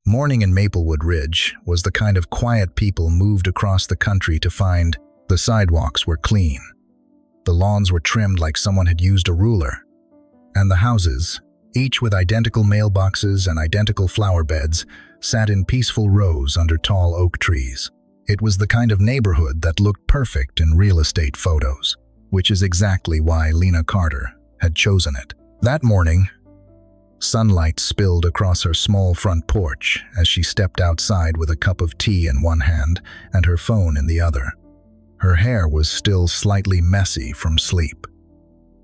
Morning in Maplewood Ridge was the kind of quiet people moved across the country to find the sidewalks were clean. The lawns were trimmed like someone had used a ruler. And the houses, each with identical mailboxes and identical flower beds, sat in peaceful rows under tall oak trees. It was the kind of neighborhood that looked perfect in real estate photos, which is exactly why Lena Carter had chosen it. That morning, sunlight spilled across her small front porch as she stepped outside with a cup of tea in one hand and her phone in the other. Her hair was still slightly messy from sleep,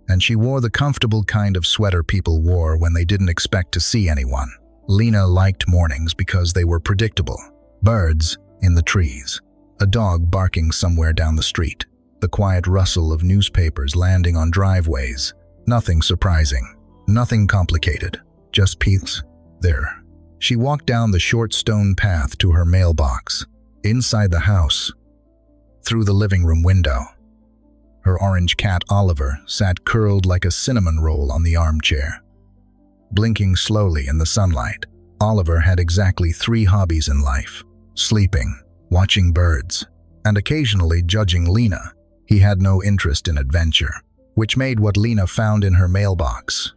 and she wore the comfortable kind of sweater people wore when they didn't expect to see anyone. Lena liked mornings because they were predictable. Birds in the trees, a dog barking somewhere down the street, the quiet rustle of newspapers landing on driveways. Nothing surprising, nothing complicated, just peace there. She walked down the short stone path to her mailbox. Inside the house, through the living room window, her orange cat Oliver sat curled like a cinnamon roll on the armchair. Blinking slowly in the sunlight, Oliver had exactly 3 hobbies in life: sleeping, watching birds, and occasionally judging Lena. He had no interest in adventure, which made what Lena found in her mailbox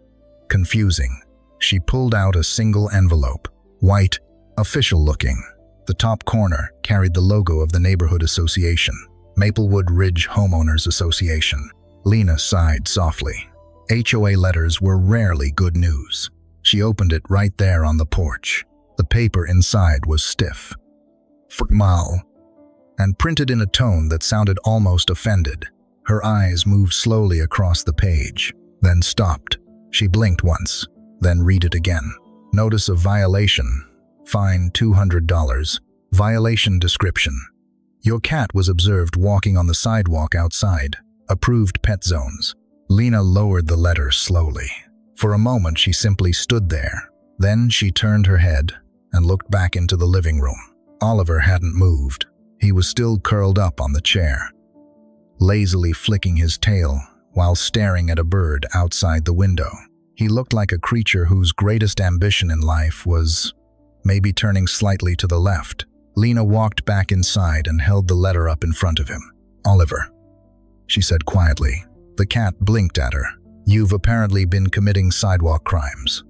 confusing. She pulled out a single envelope, white, official-looking. The top corner carried the logo of the neighborhood association, Maplewood Ridge Homeowners Association. Lena sighed softly. HOA letters were rarely good news. She opened it right there on the porch. The paper inside was stiff, formal, and printed in a tone that sounded almost offended. Her eyes moved slowly across the page, then stopped. She blinked once, then read it again. Notice of violation. Fine $200. Violation description. Your cat was observed walking on the sidewalk outside. Approved pet zones. Lena lowered the letter slowly. For a moment she simply stood there. Then she turned her head and looked back into the living room. Oliver hadn't moved. He was still curled up on the chair, lazily flicking his tail while staring at a bird outside the window. He looked like a creature whose greatest ambition in life was maybe turning slightly to the left. Lena walked back inside and held the letter up in front of him. "Oliver," she said quietly. The cat blinked at her. "You've apparently been committing sidewalk crimes."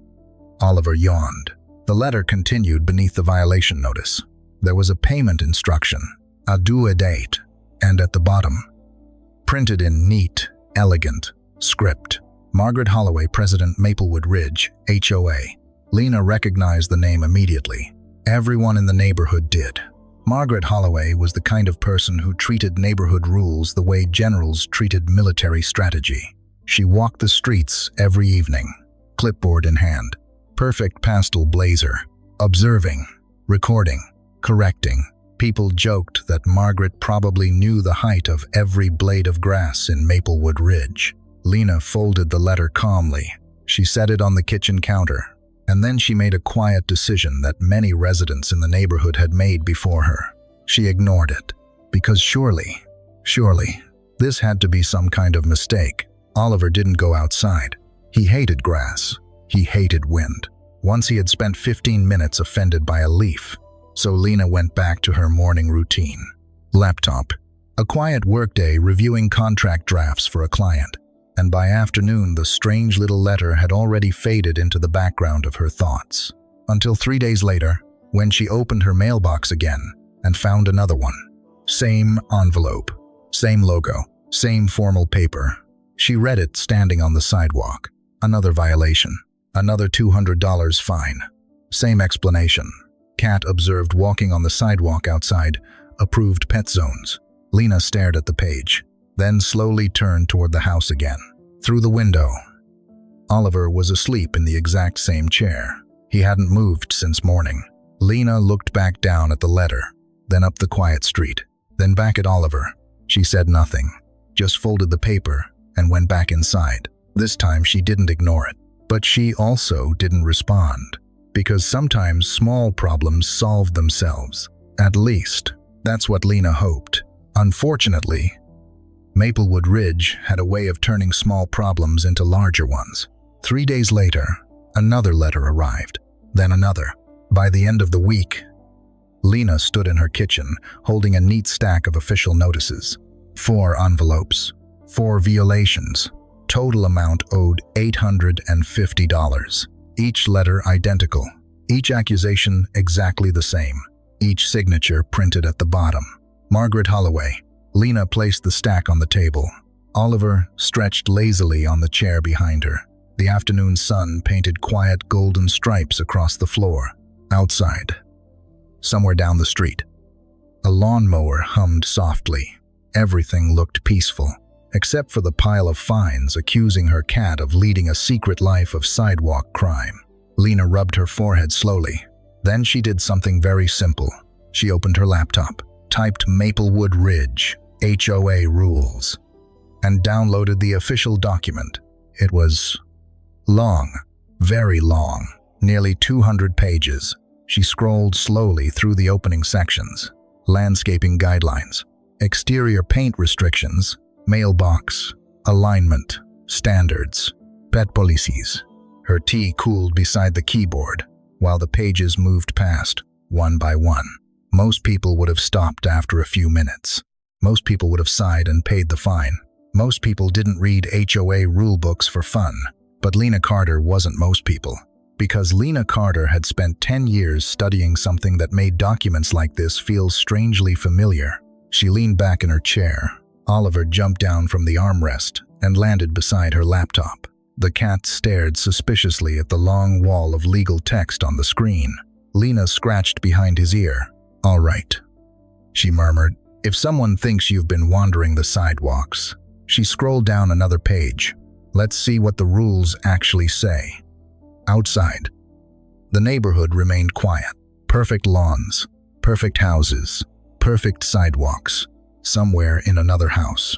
Oliver yawned. The letter continued beneath the violation notice. There was a payment instruction, a due date, and at the bottom, printed in neat, elegant script, Margaret Holloway, President, Maplewood Ridge, HOA. Lena recognized the name immediately. Everyone in the neighborhood did. Margaret Holloway was the kind of person who treated neighborhood rules the way generals treated military strategy. She walked the streets every evening, clipboard in hand, perfect pastel blazer, observing, recording, correcting. People joked that Margaret probably knew the height of every blade of grass in Maplewood Ridge. Lena folded the letter calmly. She set it on the kitchen counter, and then she made a quiet decision that many residents in the neighborhood had made before her. She ignored it, because surely, this had to be some kind of mistake. Oliver didn't go outside. He hated grass. He hated wind. Once he had spent 15 minutes offended by a leaf. So Lena went back to her morning routine. Laptop. A quiet workday reviewing contract drafts for a client. And by afternoon, the strange little letter had already faded into the background of her thoughts. Until 3 days later, when she opened her mailbox again and found another one. Same envelope, same logo, same formal paper. She read it standing on the sidewalk. Another violation. Another $200 fine. Same explanation. Cat observed walking on the sidewalk outside. Approved pet zones. Lena stared at the page, then slowly turned toward the house again. Through the window, Oliver was asleep in the exact same chair. He hadn't moved since morning. Lena looked back down at the letter, then up the quiet street, then back at Oliver. She said nothing, just folded the paper and went back inside. This time she didn't ignore it, but she also didn't respond, because sometimes small problems solve themselves. At least, that's what Lena hoped. Unfortunately, Maplewood Ridge had a way of turning small problems into larger ones. 3 days later, another letter arrived, then another. By the end of the week, Lena stood in her kitchen, holding a neat stack of official notices. 4 envelopes, 4 violations, total amount owed $850. Each letter identical, each accusation exactly the same, each signature printed at the bottom. Margaret Holloway. Lena placed the stack on the table. Oliver stretched lazily on the chair behind her. The afternoon sun painted quiet golden stripes across the floor. Outside, somewhere down the street, a lawnmower hummed softly. Everything looked peaceful, except for the pile of fines accusing her cat of leading a secret life of sidewalk crime. Lena rubbed her forehead slowly. Then she did something very simple. She opened her laptop, typed Maplewood Ridge, HOA rules, and downloaded the official document. It was long, very long, nearly 200 pages. She scrolled slowly through the opening sections. Landscaping guidelines, exterior paint restrictions, mailbox, alignment, standards, pet policies. Her tea cooled beside the keyboard, while the pages moved past, one by one. Most people would have stopped after a few minutes. Most people would have sighed and paid the fine. Most people didn't read HOA rulebooks for fun. But Lena Carter wasn't most people. Because Lena Carter had spent 10 years studying something that made documents like this feel strangely familiar. She leaned back in her chair. Oliver jumped down from the armrest and landed beside her laptop. The cat stared suspiciously at the long wall of legal text on the screen. Lena scratched behind his ear. "All right," she murmured. "If someone thinks you've been wandering the sidewalks." She scrolled down another page. "Let's see what the rules actually say." Outside, the neighborhood remained quiet. Perfect lawns, perfect houses, perfect sidewalks, somewhere in another house.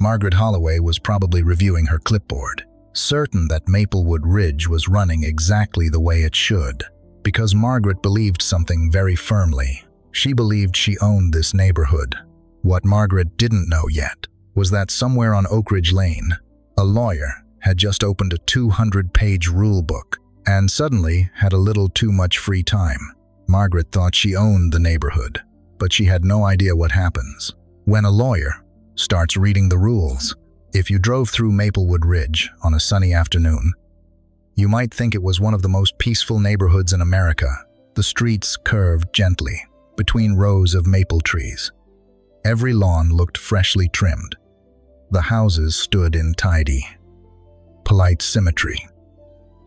Margaret Holloway was probably reviewing her clipboard, certain that Maplewood Ridge was running exactly the way it should. Because Margaret believed something very firmly. She believed she owned this neighborhood. What Margaret didn't know yet was that somewhere on Oak Ridge Lane, a lawyer had just opened a 200-page rulebook and suddenly had a little too much free time. Margaret thought she owned the neighborhood, but she had no idea what happens when a lawyer starts reading the rules. If you drove through Maplewood Ridge on a sunny afternoon, you might think it was one of the most peaceful neighborhoods in America. The streets curved gently between rows of maple trees. Every lawn looked freshly trimmed. The houses stood in tidy, polite symmetry,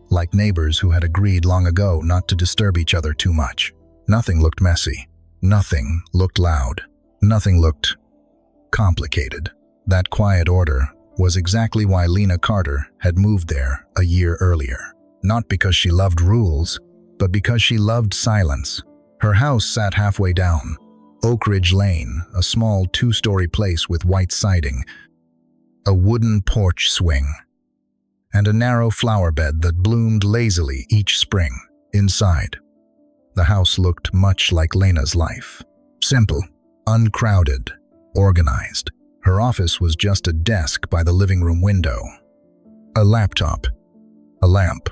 like neighbors who had agreed long ago not to disturb each other too much. Nothing looked messy. Nothing looked loud. Nothing looked complicated. That quiet order was exactly why Lena Carter had moved there a year earlier. Not because she loved rules, but because she loved silence. Her house sat halfway down Oak Ridge Lane, a small 2-story place with white siding, a wooden porch swing, and a narrow flower bed that bloomed lazily each spring. Inside, the house looked much like Lena's life. Simple, uncrowded, organized. Her office was just a desk by the living room window. A laptop, a lamp,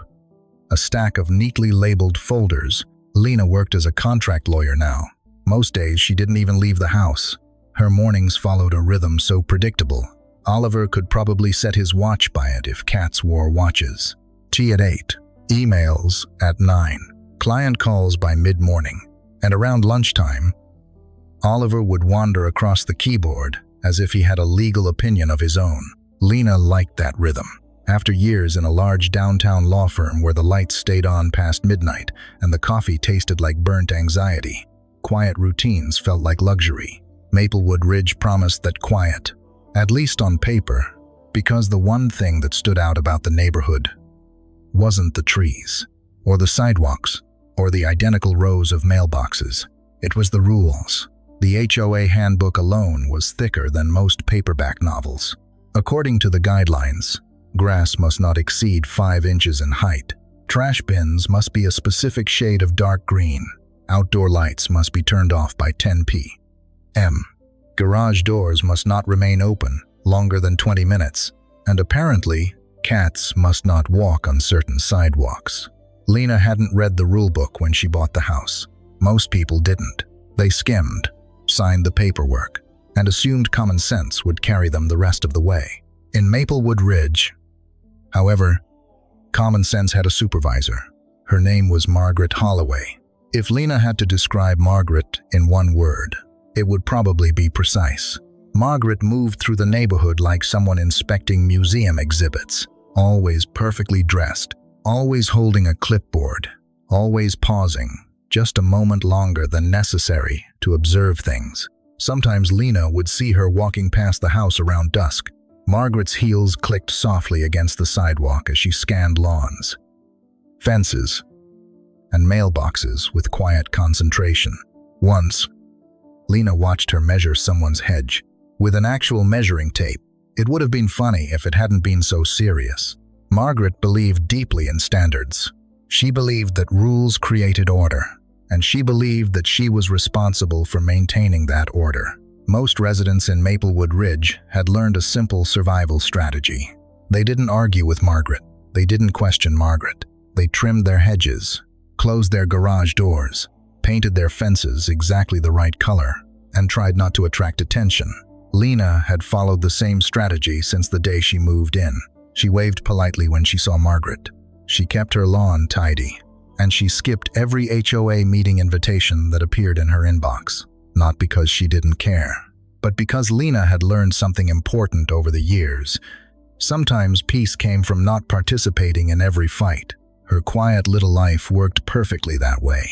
a stack of neatly labeled folders. Lena worked as a contract lawyer now. Most days she didn't even leave the house. Her mornings followed a rhythm so predictable. Oliver could probably set his watch by it if cats wore watches. Tea at 8, emails at 9, client calls by mid-morning, and around lunchtime, Oliver would wander across the keyboard as if he had a legal opinion of his own. Lena liked that rhythm. After years in a large downtown law firm where the lights stayed on past midnight and the coffee tasted like burnt anxiety, quiet routines felt like luxury. Maplewood Ridge promised that quiet, at least on paper, because the one thing that stood out about the neighborhood wasn't the trees, or the sidewalks, or the identical rows of mailboxes. It was the rules. The HOA handbook alone was thicker than most paperback novels. According to the guidelines, grass must not exceed 5 inches in height. Trash bins must be a specific shade of dark green. Outdoor lights must be turned off by 10 p.m. Garage doors must not remain open longer than 20 minutes. And apparently, cats must not walk on certain sidewalks. Lena hadn't read the rulebook when she bought the house. Most people didn't. They skimmed, signed the paperwork, and assumed common sense would carry them the rest of the way. In Maplewood Ridge, however, common sense had a supervisor. Her name was Margaret Holloway. If Lena had to describe Margaret in one word, it would probably be precise. Margaret moved through the neighborhood like someone inspecting museum exhibits, always perfectly dressed, always holding a clipboard, always pausing, just a moment longer than necessary to observe things. Sometimes Lena would see her walking past the house around dusk. Margaret's heels clicked softly against the sidewalk as she scanned lawns, fences, and mailboxes with quiet concentration. Once, Lena watched her measure someone's hedge with an actual measuring tape. It would have been funny if it hadn't been so serious. Margaret believed deeply in standards. She believed that rules created order, and she believed that she was responsible for maintaining that order. Most residents in Maplewood Ridge had learned a simple survival strategy. They didn't argue with Margaret. They didn't question Margaret. They trimmed their hedges, closed their garage doors, painted their fences exactly the right color, and tried not to attract attention. Lena had followed the same strategy since the day she moved in. She waved politely when she saw Margaret. She kept her lawn tidy, and she skipped every HOA meeting invitation that appeared in her inbox. Not because she didn't care, but because Lena had learned something important over the years. Sometimes peace came from not participating in every fight. Her quiet little life worked perfectly that way.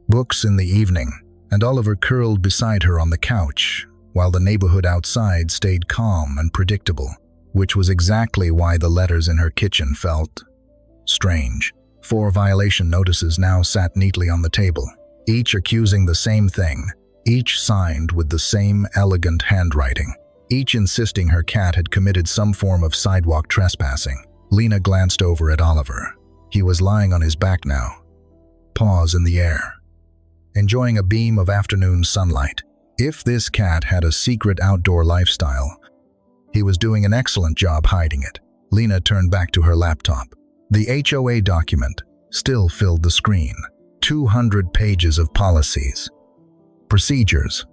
Books in the evening, and Oliver curled beside her on the couch, while the neighborhood outside stayed calm and predictable, which was exactly why the letters in her kitchen felt strange. 4 violation notices now sat neatly on the table, each accusing the same thing, each signed with the same elegant handwriting, each insisting her cat had committed some form of sidewalk trespassing. Lena glanced over at Oliver. He was lying on his back now, paws in the air, enjoying a beam of afternoon sunlight. If this cat had a secret outdoor lifestyle, he was doing an excellent job hiding it. Lena turned back to her laptop. The HOA document still filled the screen. 200 pages of policies, procedures,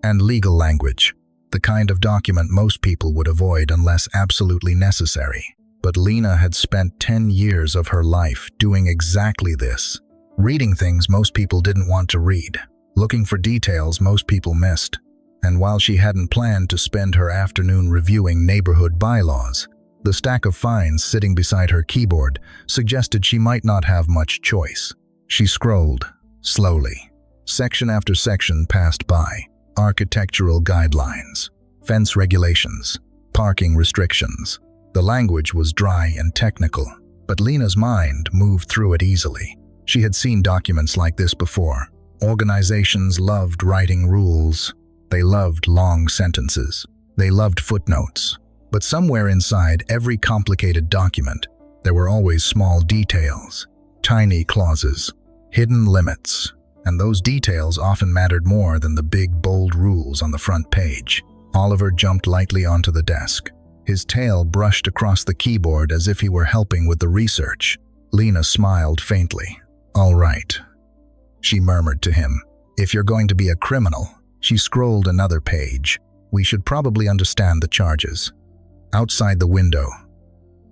and legal language. The kind of document most people would avoid unless absolutely necessary. But Lena had spent 10 years of her life doing exactly this. Reading things most people didn't want to read. Looking for details most people missed. And while she hadn't planned to spend her afternoon reviewing neighborhood bylaws, the stack of fines sitting beside her keyboard suggested she might not have much choice. She scrolled, slowly. Section after section passed by. Architectural guidelines, fence regulations, parking restrictions. The language was dry and technical, but Lena's mind moved through it easily. She had seen documents like this before. Organizations loved writing rules. They loved long sentences. They loved footnotes. But somewhere inside every complicated document, there were always small details, tiny clauses, hidden limits, and those details often mattered more than the big, bold rules on the front page. Oliver jumped lightly onto the desk. His tail brushed across the keyboard as if he were helping with the research. Lena smiled faintly. "All right," she murmured to him. "If you're going to be a criminal," she scrolled another page, "we should probably understand the charges." Outside the window,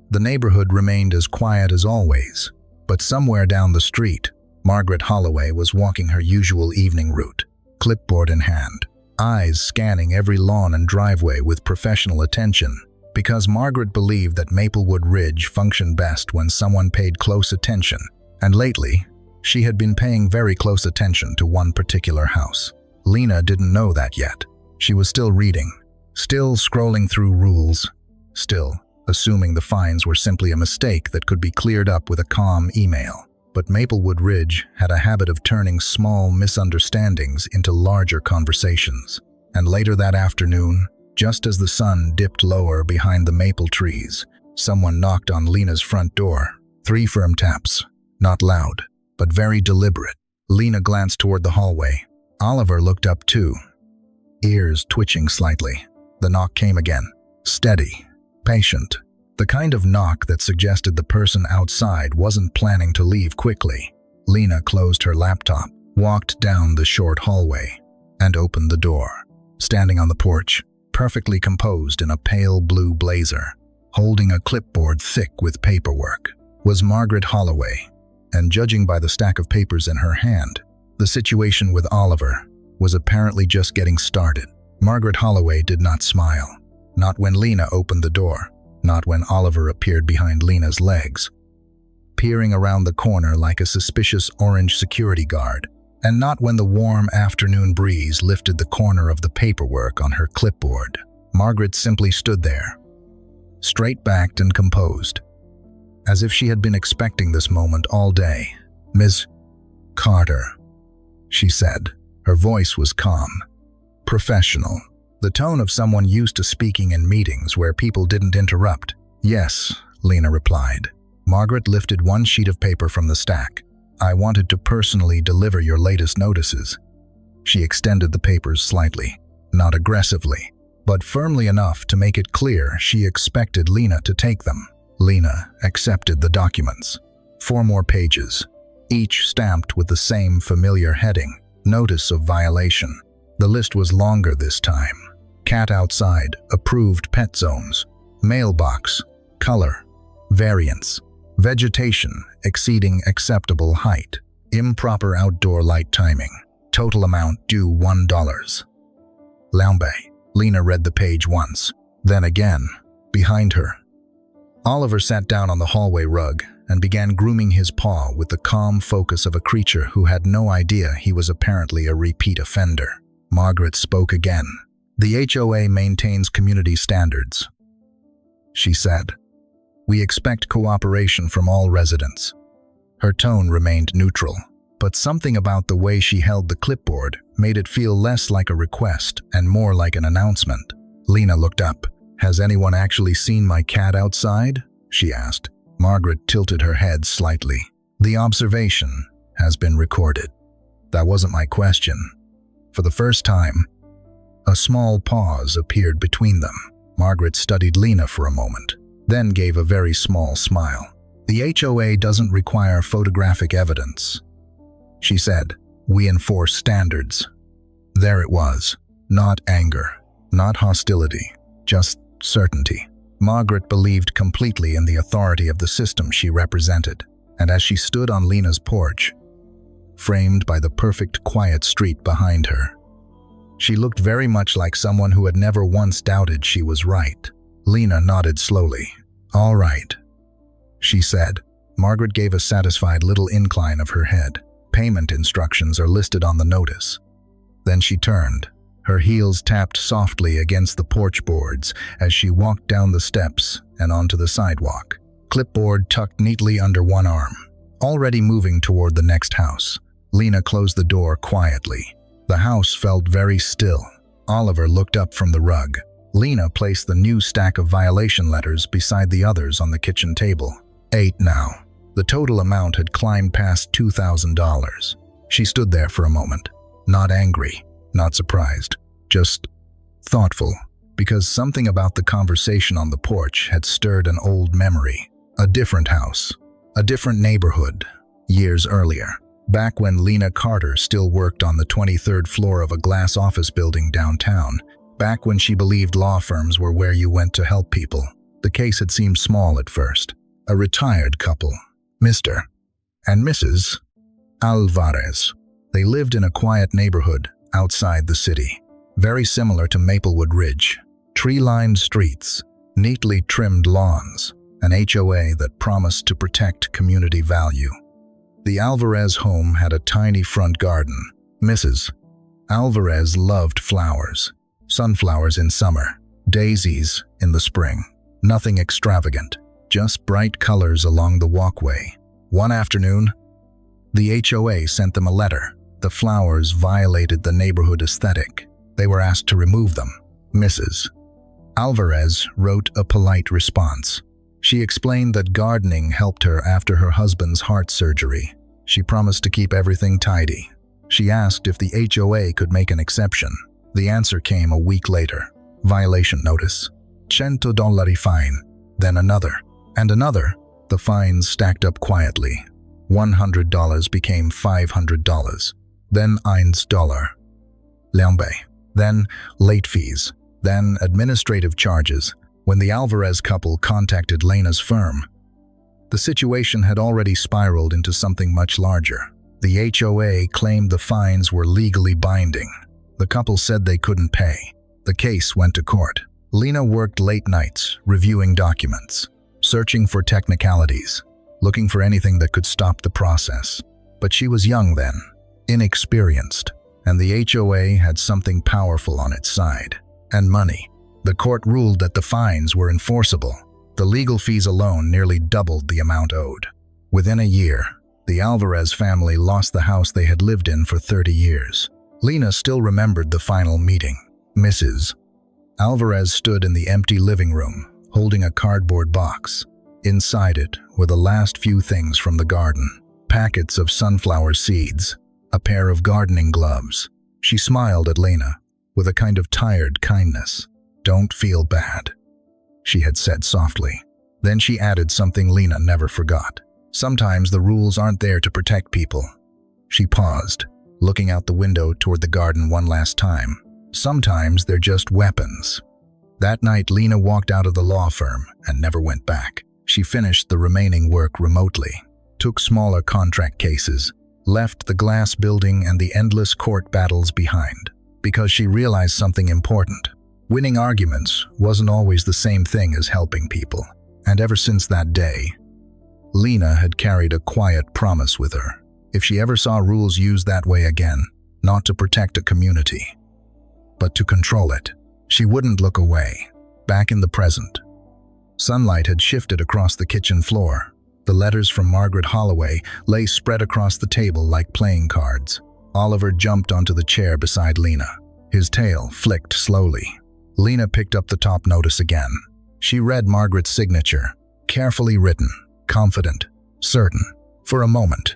the neighborhood remained as quiet as always, but somewhere down the street, Margaret Holloway was walking her usual evening route, clipboard in hand, eyes scanning every lawn and driveway with professional attention, because Margaret believed that Maplewood Ridge functioned best when someone paid close attention, and lately, she had been paying very close attention to one particular house. Lena didn't know that yet. She was still reading, still scrolling through rules, still assuming the fines were simply a mistake that could be cleared up with a calm email. But Maplewood Ridge had a habit of turning small misunderstandings into larger conversations. And later that afternoon, just as the sun dipped lower behind the maple trees, someone knocked on Lena's front door. 3 firm taps, not loud, but very deliberate. Lena glanced toward the hallway. Oliver looked up too, ears twitching slightly. The knock came again, steady, patient, The kind of knock that suggested the person outside wasn't planning to leave quickly. Lena closed her laptop, walked down the short hallway, and opened the door. Standing on the porch, perfectly composed in a pale blue blazer, holding a clipboard thick with paperwork, was Margaret Holloway, and judging by the stack of papers in her hand, the situation with Oliver was apparently just getting started. Margaret Holloway did not smile, not when Lena opened the door, not when Oliver appeared behind Lena's legs, peering around the corner like a suspicious orange security guard, and not when the warm afternoon breeze lifted the corner of the paperwork on her clipboard. Margaret simply stood there, straight-backed and composed, as if she had been expecting this moment all day. "Ms. Carter," she said. Her voice was calm, professional, the tone of someone used to speaking in meetings where people didn't interrupt. "Yes," Lena replied. Margaret lifted one sheet of paper from the stack. "I wanted to personally deliver your latest notices." She extended the papers slightly, not aggressively, but firmly enough to make it clear she expected Lena to take them. Lena accepted the documents. 4 more pages, each stamped with the same familiar heading, Notice of Violation. The list was longer this time. Cat outside, approved pet zones, mailbox, color, variance, vegetation exceeding acceptable height, improper outdoor light timing, total amount due $1. Lambe. Lena read the page once, then again, behind her. Oliver sat down on the hallway rug and began grooming his paw with the calm focus of a creature who had no idea he was apparently a repeat offender. Margaret spoke again. "The HOA maintains community standards," she said. "We expect cooperation from all residents." Her tone remained neutral, but something about the way she held the clipboard made it feel less like a request and more like an announcement. Lena looked up. "Has anyone actually seen my cat outside?" she asked. Margaret tilted her head slightly. "The observation has been recorded." "That wasn't my question." For the first time, a small pause appeared between them. Margaret studied Lena for a moment, then gave a very small smile. "The HOA doesn't require photographic evidence," she said. "We enforce standards." There it was. Not anger, not hostility, just certainty. Margaret believed completely in the authority of the system she represented, and as she stood on Lena's porch, framed by the perfect quiet street behind her, she looked very much like someone who had never once doubted she was right. Lena nodded slowly. "All right," she said. Margaret gave a satisfied little incline of her head. "Payment instructions are listed on the notice." Then she turned. Her heels tapped softly against the porch boards as she walked down the steps and onto the sidewalk, clipboard tucked neatly under one arm. Already moving toward the next house, Lena closed the door quietly. The house felt very still. Oliver looked up from the rug. Lena placed the new stack of violation letters beside the others on the kitchen table. 8 now. The total amount had climbed past $2,000. She stood there for a moment, not angry, not surprised, just thoughtful, because something about the conversation on the porch had stirred an old memory. A different house, a different neighborhood, years earlier, back when Lena Carter still worked on the 23rd floor of a glass office building downtown, back when she believed law firms were where you went to help people. The case had seemed small at first. A retired couple, Mr. and Mrs. Alvarez. They lived in a quiet neighborhood outside the city, very similar to Maplewood Ridge. Tree-lined streets, neatly trimmed lawns, an HOA that promised to protect community value. The Alvarez home had a tiny front garden. Mrs. Alvarez loved flowers, sunflowers in summer, daisies in the spring. Nothing extravagant, just bright colors along the walkway. One afternoon, the HOA sent them a letter. The flowers violated the neighborhood aesthetic. They were asked to remove them. Mrs. Alvarez wrote a polite response. She explained that gardening helped her after her husband's heart surgery. She promised to keep everything tidy. She asked if the HOA could make an exception. The answer came a week later. Violation notice. $100 fine. then another, and another. The fines stacked up quietly. $100 became $500, then $1, $2, then late fees, then administrative charges. When the Alvarez couple contacted Lena's firm, the situation had already spiraled into something much larger. The HOA claimed the fines were legally binding. The couple said they couldn't pay. The case went to court. Lena worked late nights, reviewing documents, searching for technicalities, looking for anything that could stop the process. But she was young then, inexperienced, and the HOA had something powerful on its side. And money. The court ruled that the fines were enforceable. The legal fees alone nearly doubled the amount owed. Within a year, the Alvarez family lost the house they had lived in for 30 years. Lena still remembered the final meeting. Mrs. Alvarez stood in the empty living room, holding a cardboard box. Inside it were the last few things from the garden: packets of sunflower seeds, a pair of gardening gloves. She smiled at Lena with a kind of tired kindness. "Don't feel bad," she had said softly. Then she added something Lena never forgot. "Sometimes the rules aren't there to protect people." She paused, looking out the window toward the garden one last time. "Sometimes they're just weapons." That night, Lena walked out of the law firm and never went back. She finished the remaining work remotely, took smaller contract cases, left the glass building and the endless court battles behind, because she realized something important. Winning arguments wasn't always the same thing as helping people. And ever since that day, Lena had carried a quiet promise with her. If she ever saw rules used that way again, not to protect a community, but to control it, she wouldn't look away. Back in the present, sunlight had shifted across the kitchen floor. The letters from Margaret Holloway lay spread across the table like playing cards. Oliver jumped onto the chair beside Lena. His tail flicked slowly. Lena picked up the top notice again. She read Margaret's signature, carefully written, confident, certain. For a moment,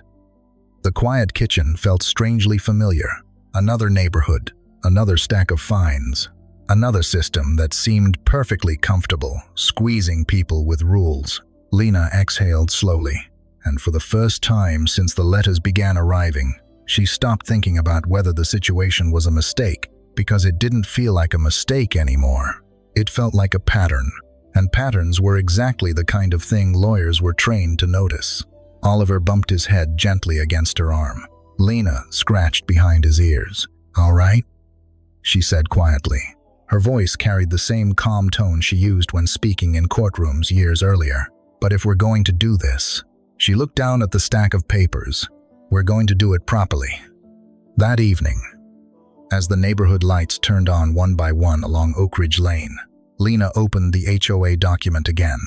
the quiet kitchen felt strangely familiar. Another neighborhood, another stack of fines, another system that seemed perfectly comfortable, squeezing people with rules. Lena exhaled slowly, and for the first time since the letters began arriving, she stopped thinking about whether the situation was a mistake, because it didn't feel like a mistake anymore. It felt like a pattern, and patterns were exactly the kind of thing lawyers were trained to notice. Oliver bumped his head gently against her arm. Lena scratched behind his ears. "All right?" she said quietly. Her voice carried the same calm tone she used when speaking in courtrooms years earlier. "But if we're going to do this," she looked down at the stack of papers, "we're going to do it properly." That evening, as the neighborhood lights turned on one by one along Oak Ridge Lane, Lena opened the HOA document again.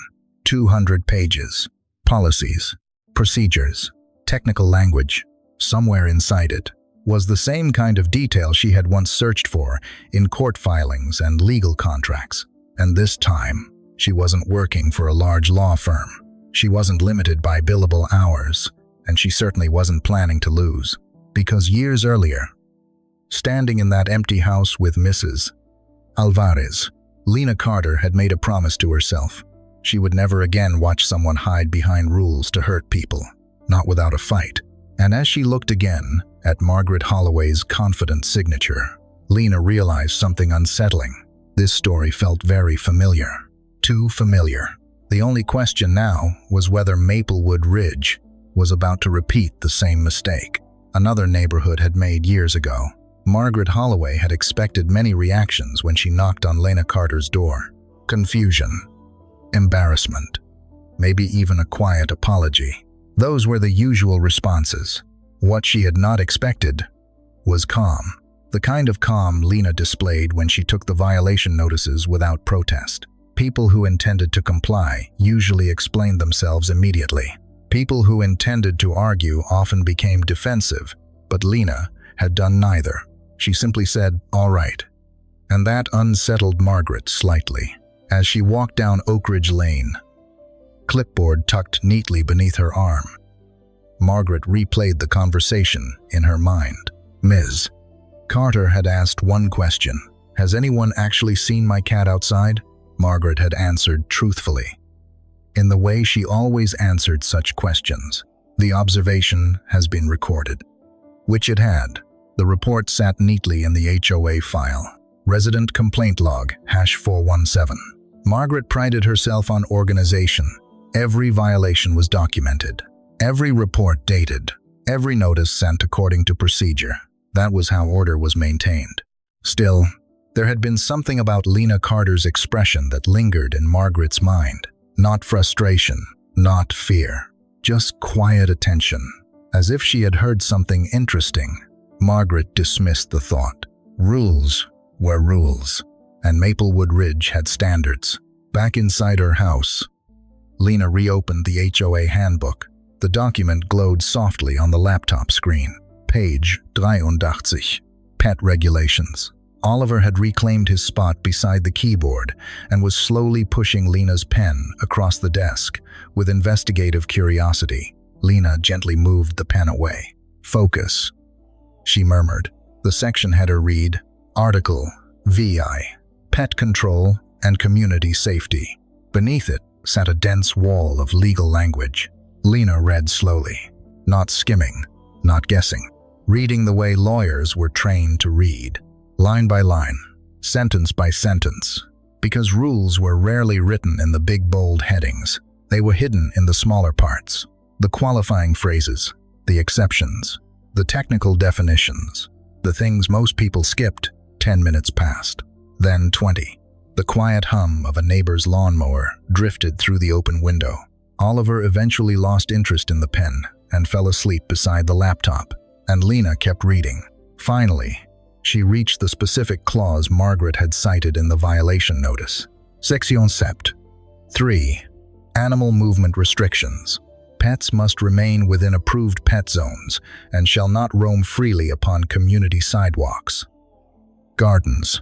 200 pages. Policies, procedures, technical language. Somewhere inside it was the same kind of detail she had once searched for in court filings and legal contracts. And this time, she wasn't working for a large law firm. She wasn't limited by billable hours, and she certainly wasn't planning to lose. Because years earlier, standing in that empty house with Mrs. Alvarez, Lena Carter had made a promise to herself. She would never again watch someone hide behind rules to hurt people, not without a fight. And as she looked again at Margaret Holloway's confident signature, Lena realized something unsettling. This story felt very familiar. Too familiar. The only question now was whether Maplewood Ridge was about to repeat the same mistake another neighborhood had made years ago. Margaret Holloway had expected many reactions when she knocked on Lena Carter's door. Confusion, embarrassment, maybe even a quiet apology. Those were the usual responses. What she had not expected was calm. The kind of calm Lena displayed when she took the violation notices without protest. People who intended to comply usually explained themselves immediately. People who intended to argue often became defensive, but Lena had done neither. She simply said, "All right." And that unsettled Margaret slightly. As she walked down Oak Ridge Lane, clipboard tucked neatly beneath her arm, Margaret replayed the conversation in her mind. Ms. Carter had asked one question. "Has anyone actually seen my cat outside?" Margaret had answered truthfully, in the way she always answered such questions. The observation has been recorded. Which it had. The report sat neatly in the HOA file. Resident complaint log, #417. Margaret prided herself on organization. Every violation was documented. Every report dated. Every notice sent according to procedure. That was how order was maintained. Still, there had been something about Lena Carter's expression that lingered in Margaret's mind. Not frustration, not fear, just quiet attention. As if she had heard something interesting, Margaret dismissed the thought. Rules were rules, and Maplewood Ridge had standards. Back inside her house, Lena reopened the HOA handbook. The document glowed softly on the laptop screen. Page 83, Pet Regulations. Oliver had reclaimed his spot beside the keyboard and was slowly pushing Lena's pen across the desk with investigative curiosity. Lena gently moved the pen away. Focus, she murmured. The section header read, Article VI, Pet Control and Community Safety. Beneath it sat a dense wall of legal language. Lena read slowly, not skimming, not guessing, reading the way lawyers were trained to read. Line by line, sentence by sentence. Because rules were rarely written in the big bold headings, they were hidden in the smaller parts. The qualifying phrases, the exceptions, the technical definitions, the things most people skipped. 10 minutes passed, then 20. The quiet hum of a neighbor's lawnmower drifted through the open window. Oliver eventually lost interest in the pen and fell asleep beside the laptop, and Lena kept reading. Finally, she reached the specific clause Margaret had cited in the violation notice. Section 3. Animal movement restrictions. Pets must remain within approved pet zones and shall not roam freely upon community sidewalks, gardens,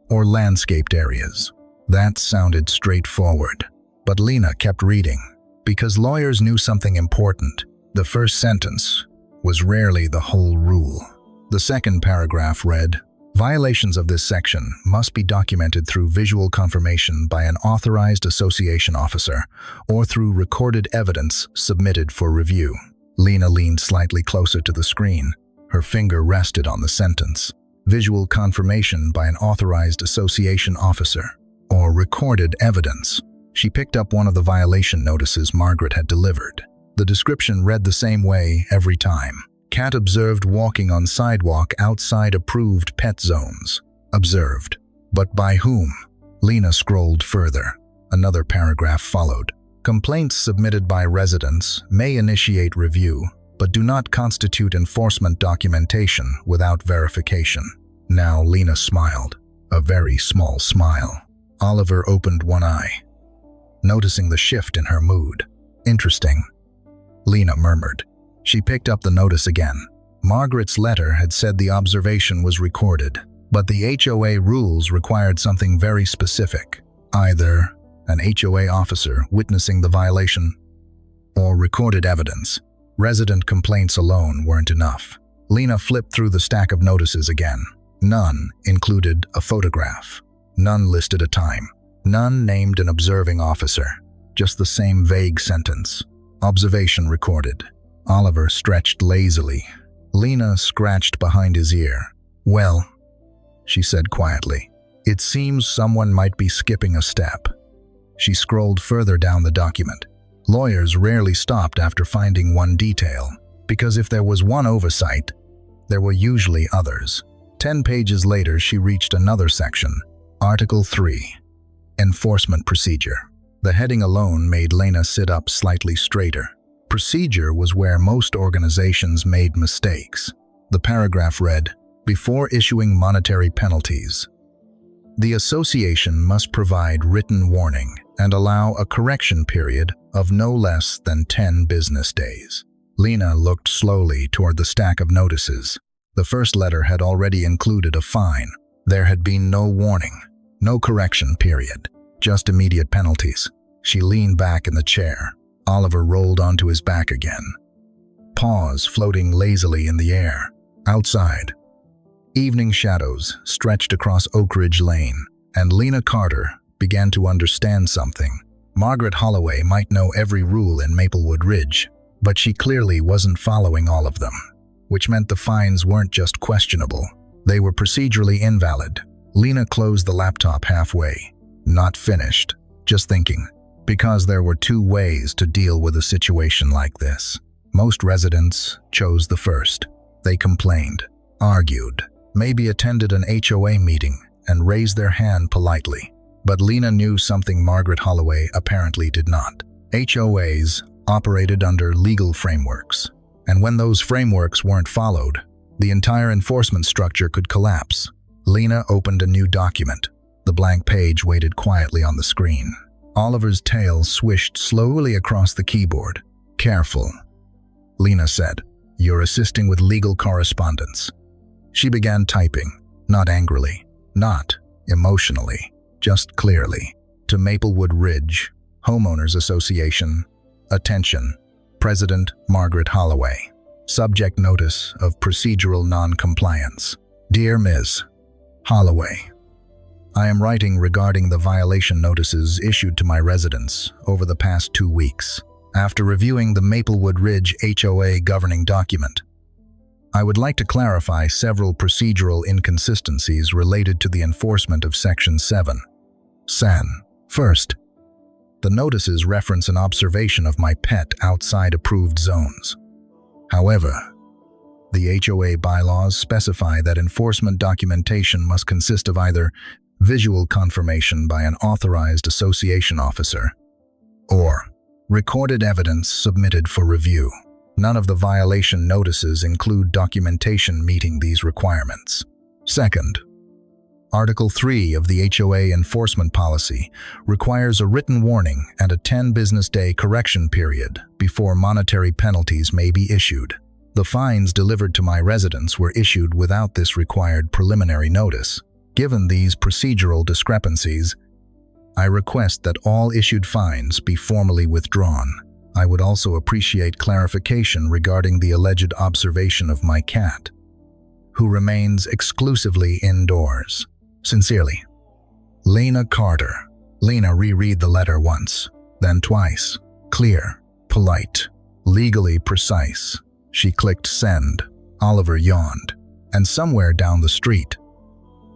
or landscaped areas. That sounded straightforward, but Lena kept reading. Because lawyers knew something important, the first sentence was rarely the whole rule. The second paragraph read, Violations of this section must be documented through visual confirmation by an authorized association officer or through recorded evidence submitted for review. Lena leaned slightly closer to the screen. Her finger rested on the sentence. Visual confirmation by an authorized association officer or recorded evidence. She picked up one of the violation notices Margaret had delivered. The description read the same way every time. Cat observed walking on sidewalk outside approved pet zones. Observed. But by whom? Lena scrolled further. Another paragraph followed. Complaints submitted by residents may initiate review, but do not constitute enforcement documentation without verification. Now Lena smiled. A very small smile. Oliver opened one eye, noticing the shift in her mood. Interesting, Lena murmured. She picked up the notice again. Margaret's letter had said the observation was recorded, but the HOA rules required something very specific. Either an HOA officer witnessing the violation or recorded evidence. Resident complaints alone weren't enough. Lena flipped through the stack of notices again. None included a photograph. None listed a time. None named an observing officer. Just the same vague sentence. Observation recorded. Oliver stretched lazily. Lena scratched behind his ear. Well, she said quietly, it seems someone might be skipping a step. She scrolled further down the document. Lawyers rarely stopped after finding one detail, because if there was one oversight, there were usually others. 10 pages later, she reached another section. Article 3. Enforcement Procedure. The heading alone made Lena sit up slightly straighter. Procedure was where most organizations made mistakes. The paragraph read, Before issuing monetary penalties, the association must provide written warning and allow a correction period of no less than 10 business days. Lena looked slowly toward the stack of notices. The first letter had already included a fine. There had been no warning, no correction period, just immediate penalties. She leaned back in the chair. Oliver rolled onto his back again. Paws floating lazily in the air. Outside, evening shadows stretched across Oak Ridge Lane, and Lena Carter began to understand something. Margaret Holloway might know every rule in Maplewood Ridge, but she clearly wasn't following all of them, which meant the fines weren't just questionable. They were procedurally invalid. Lena closed the laptop halfway. Not finished, just thinking. Because there were two ways to deal with a situation like this. Most residents chose the first. They complained, argued, maybe attended an HOA meeting, and raised their hand politely. But Lena knew something Margaret Holloway apparently did not. HOAs operated under legal frameworks, and when those frameworks weren't followed, the entire enforcement structure could collapse. Lena opened a new document. The blank page waited quietly on the screen. Oliver's tail swished slowly across the keyboard. "Careful," Lena said. "You're assisting with legal correspondence." She began typing, not angrily, not emotionally, just clearly. To Maplewood Ridge, Homeowners Association, attention, President Margaret Holloway. Subject notice of procedural non-compliance. Dear Ms. Holloway, I am writing regarding the violation notices issued to my residents over the past 2 weeks. After reviewing the Maplewood Ridge HOA governing document, I would like to clarify several procedural inconsistencies related to the enforcement of Section 7. San. First, the notices reference an observation of my pet outside approved zones. However, the HOA bylaws specify that enforcement documentation must consist of either visual confirmation by an authorized association officer or recorded evidence submitted for review. None of the violation notices include documentation meeting these requirements. Second, Article 3 of the HOA enforcement policy requires a written warning and a 10-business-day correction period before monetary penalties may be issued. The fines delivered to my residents were issued without this required preliminary notice. Given these procedural discrepancies, I request that all issued fines be formally withdrawn. I would also appreciate clarification regarding the alleged observation of my cat, who remains exclusively indoors. Sincerely, Lena Carter. Lena reread the letter once, then twice. Clear, polite, legally precise. She clicked send. Oliver yawned. And somewhere down the street,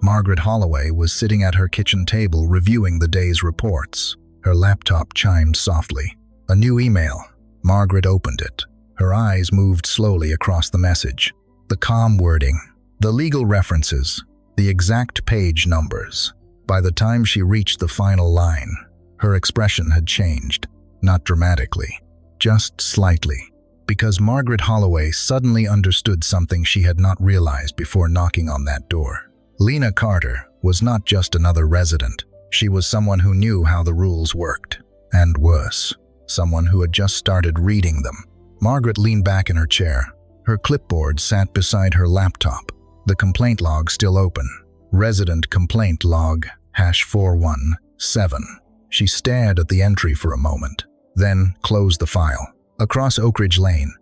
Margaret Holloway was sitting at her kitchen table reviewing the day's reports. Her laptop chimed softly. A new email. Margaret opened it. Her eyes moved slowly across the message. The calm wording, the legal references, the exact page numbers. By the time she reached the final line, her expression had changed. Not dramatically, just slightly. Because Margaret Holloway suddenly understood something she had not realized before knocking on that door. Lena Carter was not just another resident. She was someone who knew how the rules worked. And worse, someone who had just started reading them. Margaret leaned back in her chair. Her clipboard sat beside her laptop. The complaint log still open. Resident complaint log, #417. She stared at the entry for a moment, then closed the file. Across Oak Ridge Lane,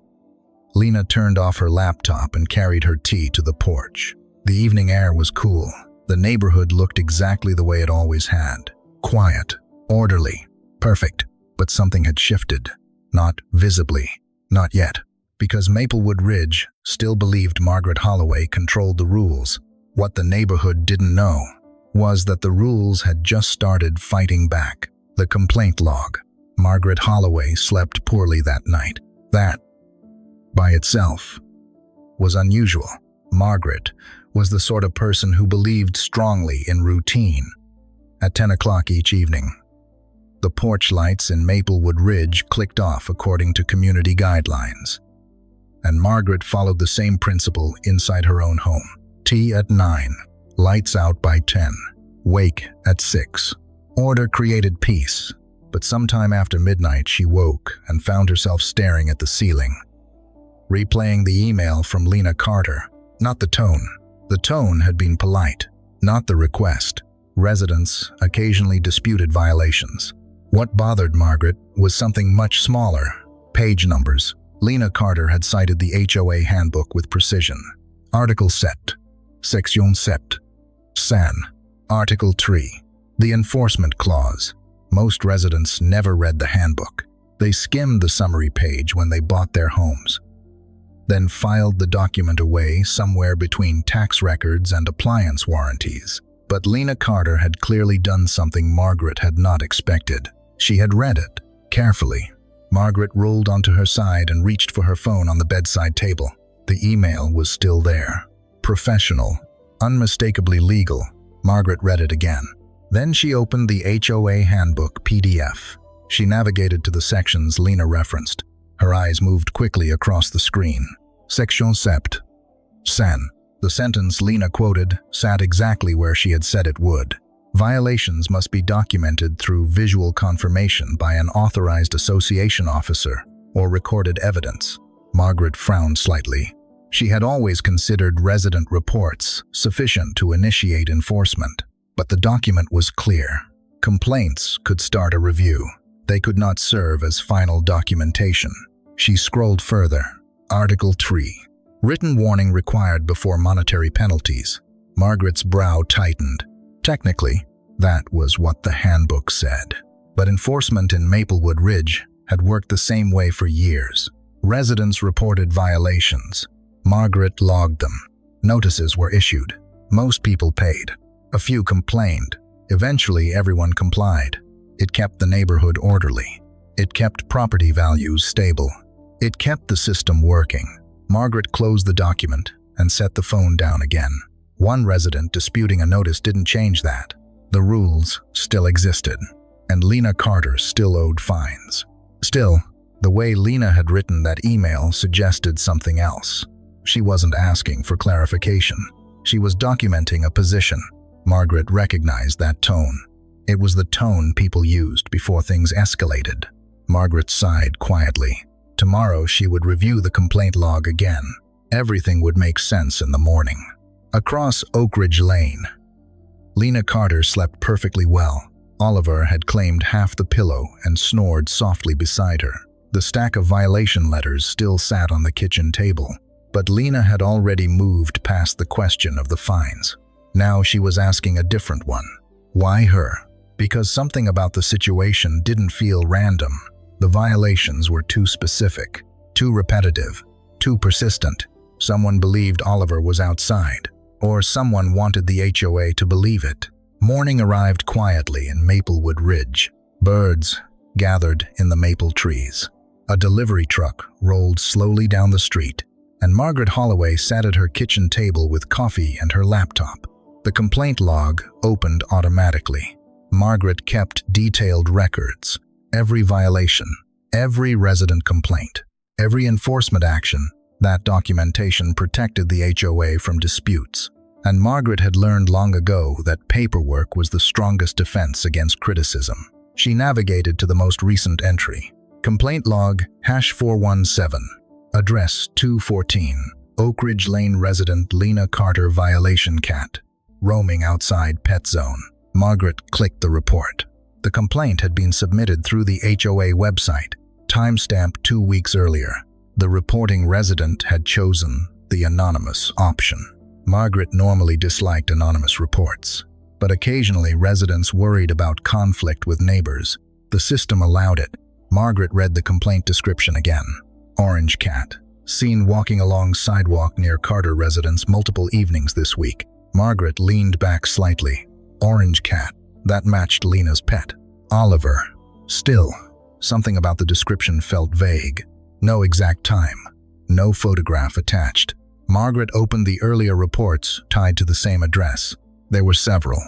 Lena turned off her laptop and carried her tea to the porch. The evening air was cool. The neighborhood looked exactly the way it always had. Quiet, orderly, perfect. But something had shifted. Not visibly. Not yet. Because Maplewood Ridge still believed Margaret Holloway controlled the rules. What the neighborhood didn't know was that the rules had just started fighting back. The complaint log. Margaret Holloway slept poorly that night. That, by itself, was unusual. Margaret was the sort of person who believed strongly in routine. At 10 o'clock each evening, the porch lights in Maplewood Ridge clicked off according to community guidelines. And Margaret followed the same principle inside her own home. Tea at 9, lights out by 10, wake at 6. Order created peace, but sometime after midnight she woke and found herself staring at the ceiling, replaying the email from Lena Carter. Not the tone. The tone had been polite, not the request. Residents occasionally disputed violations. What bothered Margaret was something much smaller. Page numbers. Lena Carter had cited the HOA handbook with precision. Article 7, Section 7, San. Article 3, the enforcement clause. Most residents never read the handbook. They skimmed the summary page when they bought their homes, then filed the document away somewhere between tax records and appliance warranties. But Lena Carter had clearly done something Margaret had not expected. She had read it carefully. Margaret rolled onto her side and reached for her phone on the bedside table. The email was still there. Professional, unmistakably legal. Margaret read it again. Then she opened the HOA handbook PDF. She navigated to the sections Lena referenced. Her eyes moved quickly across the screen. Section sept. Sen. The sentence Lena quoted sat exactly where she had said it would. Violations must be documented through visual confirmation by an authorized association officer or recorded evidence. Margaret frowned slightly. She had always considered resident reports sufficient to initiate enforcement, but the document was clear. Complaints could start a review. They could not serve as final documentation. She scrolled further. Article 3. Written warning required before monetary penalties. Margaret's brow tightened. Technically, that was what the handbook said. But enforcement in Maplewood Ridge had worked the same way for years. Residents reported violations. Margaret logged them. Notices were issued. Most people paid. A few complained. Eventually, everyone complied. It kept the neighborhood orderly. It kept property values stable. It kept the system working. Margaret closed the document and set the phone down again. One resident disputing a notice didn't change that. The rules still existed, and Lena Carter still owed fines. Still, the way Lena had written that email suggested something else. She wasn't asking for clarification. She was documenting a position. Margaret recognized that tone. It was the tone people used before things escalated. Margaret sighed quietly. Tomorrow she would review the complaint log again. Everything would make sense in the morning. Across Oak Ridge Lane, Lena Carter slept perfectly well. Oliver had claimed half the pillow and snored softly beside her. The stack of violation letters still sat on the kitchen table, but Lena had already moved past the question of the fines. Now she was asking a different one. Why her? Because something about the situation didn't feel random. The violations were too specific, too repetitive, too persistent. Someone believed Oliver was outside, or someone wanted the HOA to believe it. Morning arrived quietly in Maplewood Ridge. Birds gathered in the maple trees. A delivery truck rolled slowly down the street, and Margaret Holloway sat at her kitchen table with coffee and her laptop. The complaint log opened automatically. Margaret kept detailed records. Every violation, every resident complaint, every enforcement action. That documentation protected the HOA from disputes. And Margaret had learned long ago that paperwork was the strongest defense against criticism. She navigated to the most recent entry. Complaint log #417. Address 214. Oak Ridge Lane resident Lena Carter violation cat. Roaming outside pet zone. Margaret clicked the report. The complaint had been submitted through the HOA website, timestamp 2 weeks earlier. The reporting resident had chosen the anonymous option. Margaret normally disliked anonymous reports, but occasionally residents worried about conflict with neighbors. The system allowed it. Margaret read the complaint description again. Orange cat. Seen walking along sidewalk near Carter residence multiple evenings this week. Margaret leaned back slightly. Orange cat. That matched Lena's pet. Oliver. Still, something about the description felt vague. No exact time. No photograph attached. Margaret opened the earlier reports tied to the same address. There were several,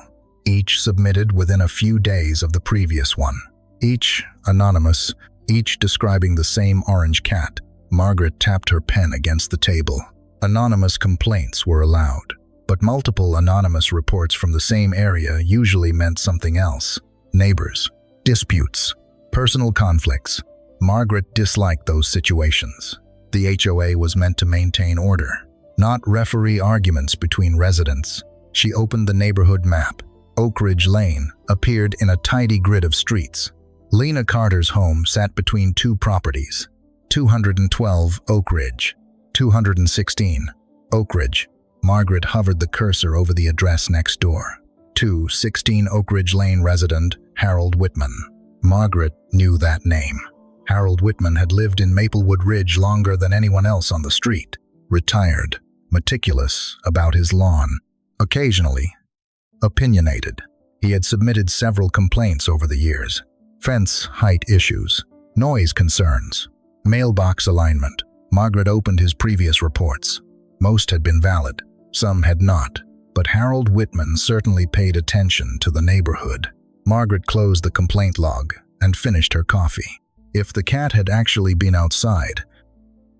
each submitted within a few days of the previous one. Each anonymous, each describing the same orange cat. Margaret tapped her pen against the table. Anonymous complaints were allowed, but multiple anonymous reports from the same area usually meant something else. Neighbors, disputes, personal conflicts. Margaret disliked those situations. The HOA was meant to maintain order, not referee arguments between residents. She opened the neighborhood map. Oak Ridge Lane appeared in a tidy grid of streets. Lena Carter's home sat between two properties. 212 Oak Ridge, 216 Oak Ridge. Margaret hovered the cursor over the address next door. 216 Oak Ridge Lane resident Harold Whitman. Margaret knew that name. Harold Whitman had lived in Maplewood Ridge longer than anyone else on the street. Retired, meticulous about his lawn, occasionally opinionated. He had submitted several complaints over the years. Fence height issues, noise concerns, mailbox alignment. Margaret opened his previous reports. Most had been valid, some had not, but Harold Whitman certainly paid attention to the neighborhood. Margaret closed the complaint log and finished her coffee. If the cat had actually been outside,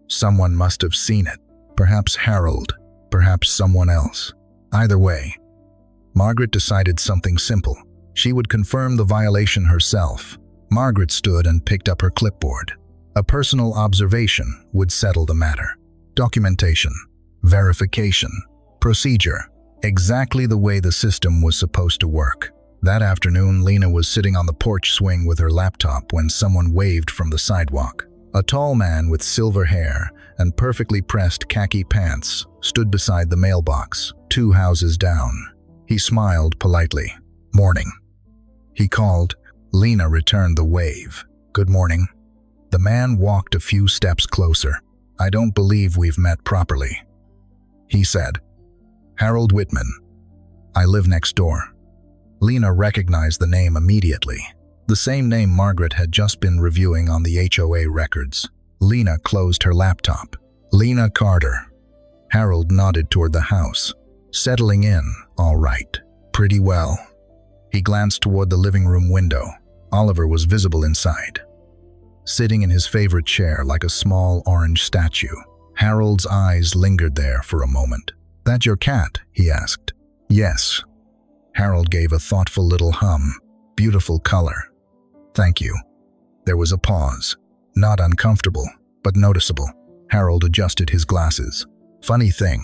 someone must have seen it. Perhaps Harold, perhaps someone else. Either way, Margaret decided something simple. She would confirm the violation herself. Margaret stood and picked up her clipboard. A personal observation would settle the matter. Documentation, verification, procedure, exactly the way the system was supposed to work. That afternoon, Lena was sitting on the porch swing with her laptop when someone waved from the sidewalk. A tall man with silver hair and perfectly pressed khaki pants stood beside the mailbox, 2 houses down. He smiled politely. "Morning," he called. Lena returned the wave. "Good morning." The man walked a few steps closer. "I don't believe we've met properly," he said. "Harold Whitman. I live next door." Lena recognized the name immediately. The same name Margaret had just been reviewing on the HOA records. Lena closed her laptop. "Lena Carter." Harold nodded toward the house. "Settling in, all right. Pretty well." He glanced toward the living room window. Oliver was visible inside, sitting in his favorite chair like a small orange statue. Harold's eyes lingered there for a moment. "That your cat?" he asked. "Yes." Harold gave a thoughtful little hum. "Beautiful color. Thank you." There was a pause. Not uncomfortable, but noticeable. Harold adjusted his glasses. "Funny thing,"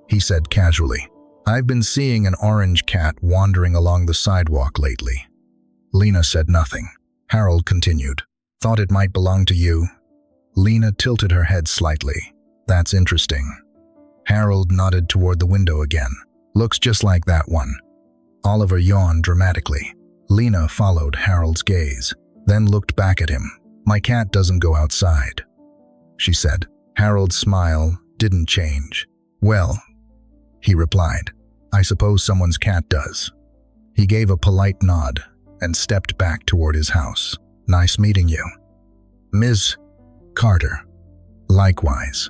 he said casually. "I've been seeing an orange cat wandering along the sidewalk lately." Lena said nothing. Harold continued. "Thought it might belong to you." Lena tilted her head slightly. "That's interesting." Harold nodded toward the window again. "Looks just like that one." Oliver yawned dramatically. Lena followed Harold's gaze, then looked back at him. "My cat doesn't go outside," she said. Harold's smile didn't change. "Well," he replied, "I suppose someone's cat does." He gave a polite nod and stepped back toward his house. "Nice meeting you, Ms. Carter." "Likewise."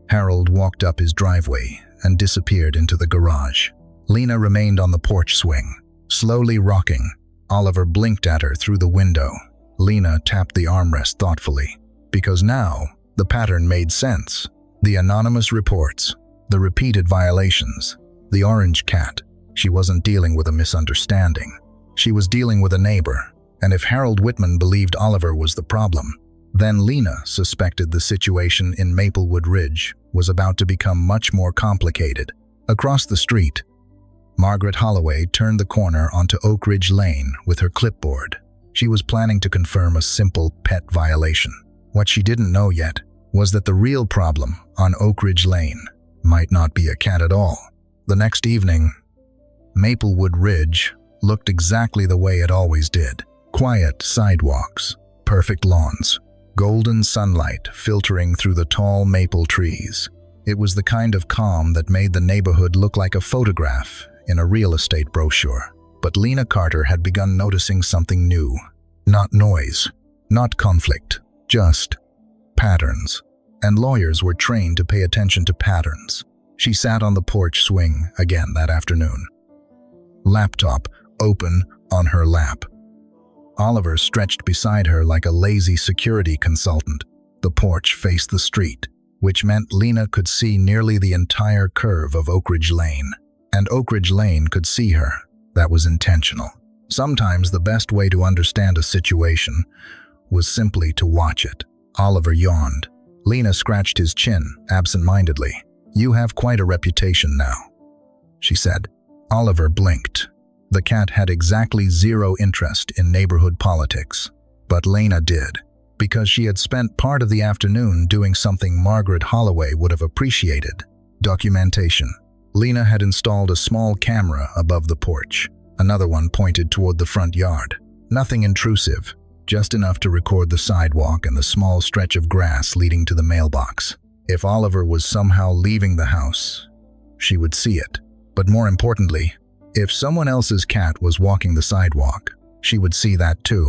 Harold walked up his driveway and disappeared into the garage. Lena remained on the porch swing, slowly rocking. Oliver blinked at her through the window. Lena tapped the armrest thoughtfully, because now the pattern made sense. The anonymous reports, the repeated violations, the orange cat. She wasn't dealing with a misunderstanding. She was dealing with a neighbor, and if Harold Whitman believed Oliver was the problem, then Lena suspected the situation in Maplewood Ridge was about to become much more complicated. Across the street, Margaret Holloway turned the corner onto Oak Ridge Lane with her clipboard. She was planning to confirm a simple pet violation. What she didn't know yet was that the real problem on Oak Ridge Lane might not be a cat at all. The next evening, Maplewood Ridge looked exactly the way it always did. Quiet sidewalks, perfect lawns, golden sunlight filtering through the tall maple trees. It was the kind of calm that made the neighborhood look like a photograph in a real estate brochure. But Lena Carter had begun noticing something new. Not noise, not conflict, just patterns. And lawyers were trained to pay attention to patterns. She sat on the porch swing again that afternoon, laptop open on her lap. Oliver stretched beside her like a lazy security consultant. The porch faced the street, which meant Lena could see nearly the entire curve of Oak Ridge Lane. And Oak Ridge Lane could see her. That was intentional. Sometimes the best way to understand a situation was simply to watch it. Oliver yawned. Lena scratched his chin absent-mindedly. "You have quite a reputation now," she said. Oliver blinked. The cat had exactly zero interest in neighborhood politics. But Lena did, because she had spent part of the afternoon doing something Margaret Holloway would have appreciated: documentation. Lena had installed a small camera above the porch. Another one pointed toward the front yard. Nothing intrusive, just enough to record the sidewalk and the small stretch of grass leading to the mailbox. If Oliver was somehow leaving the house, she would see it. But more importantly, if someone else's cat was walking the sidewalk, she would see that too.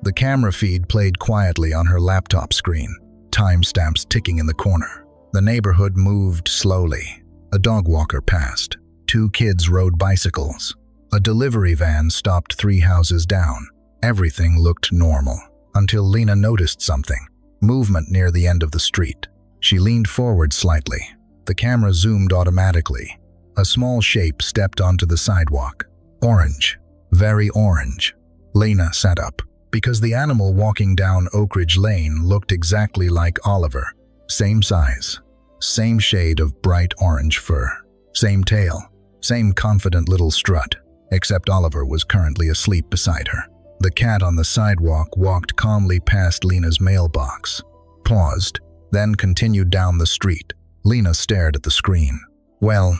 The camera feed played quietly on her laptop screen, timestamps ticking in the corner. The neighborhood moved slowly. A dog walker passed. 2 kids rode bicycles. A delivery van stopped 3 houses down. Everything looked normal, until Lena noticed something. Movement near the end of the street. She leaned forward slightly. The camera zoomed automatically. A small shape stepped onto the sidewalk. Orange. Very orange. Lena sat up, because the animal walking down Oak Ridge Lane looked exactly like Oliver. Same size. Same shade of bright orange fur. Same tail. Same confident little strut. Except Oliver was currently asleep beside her. The cat on the sidewalk walked calmly past Lena's mailbox, paused, then continued down the street. Lena stared at the screen. "Well,"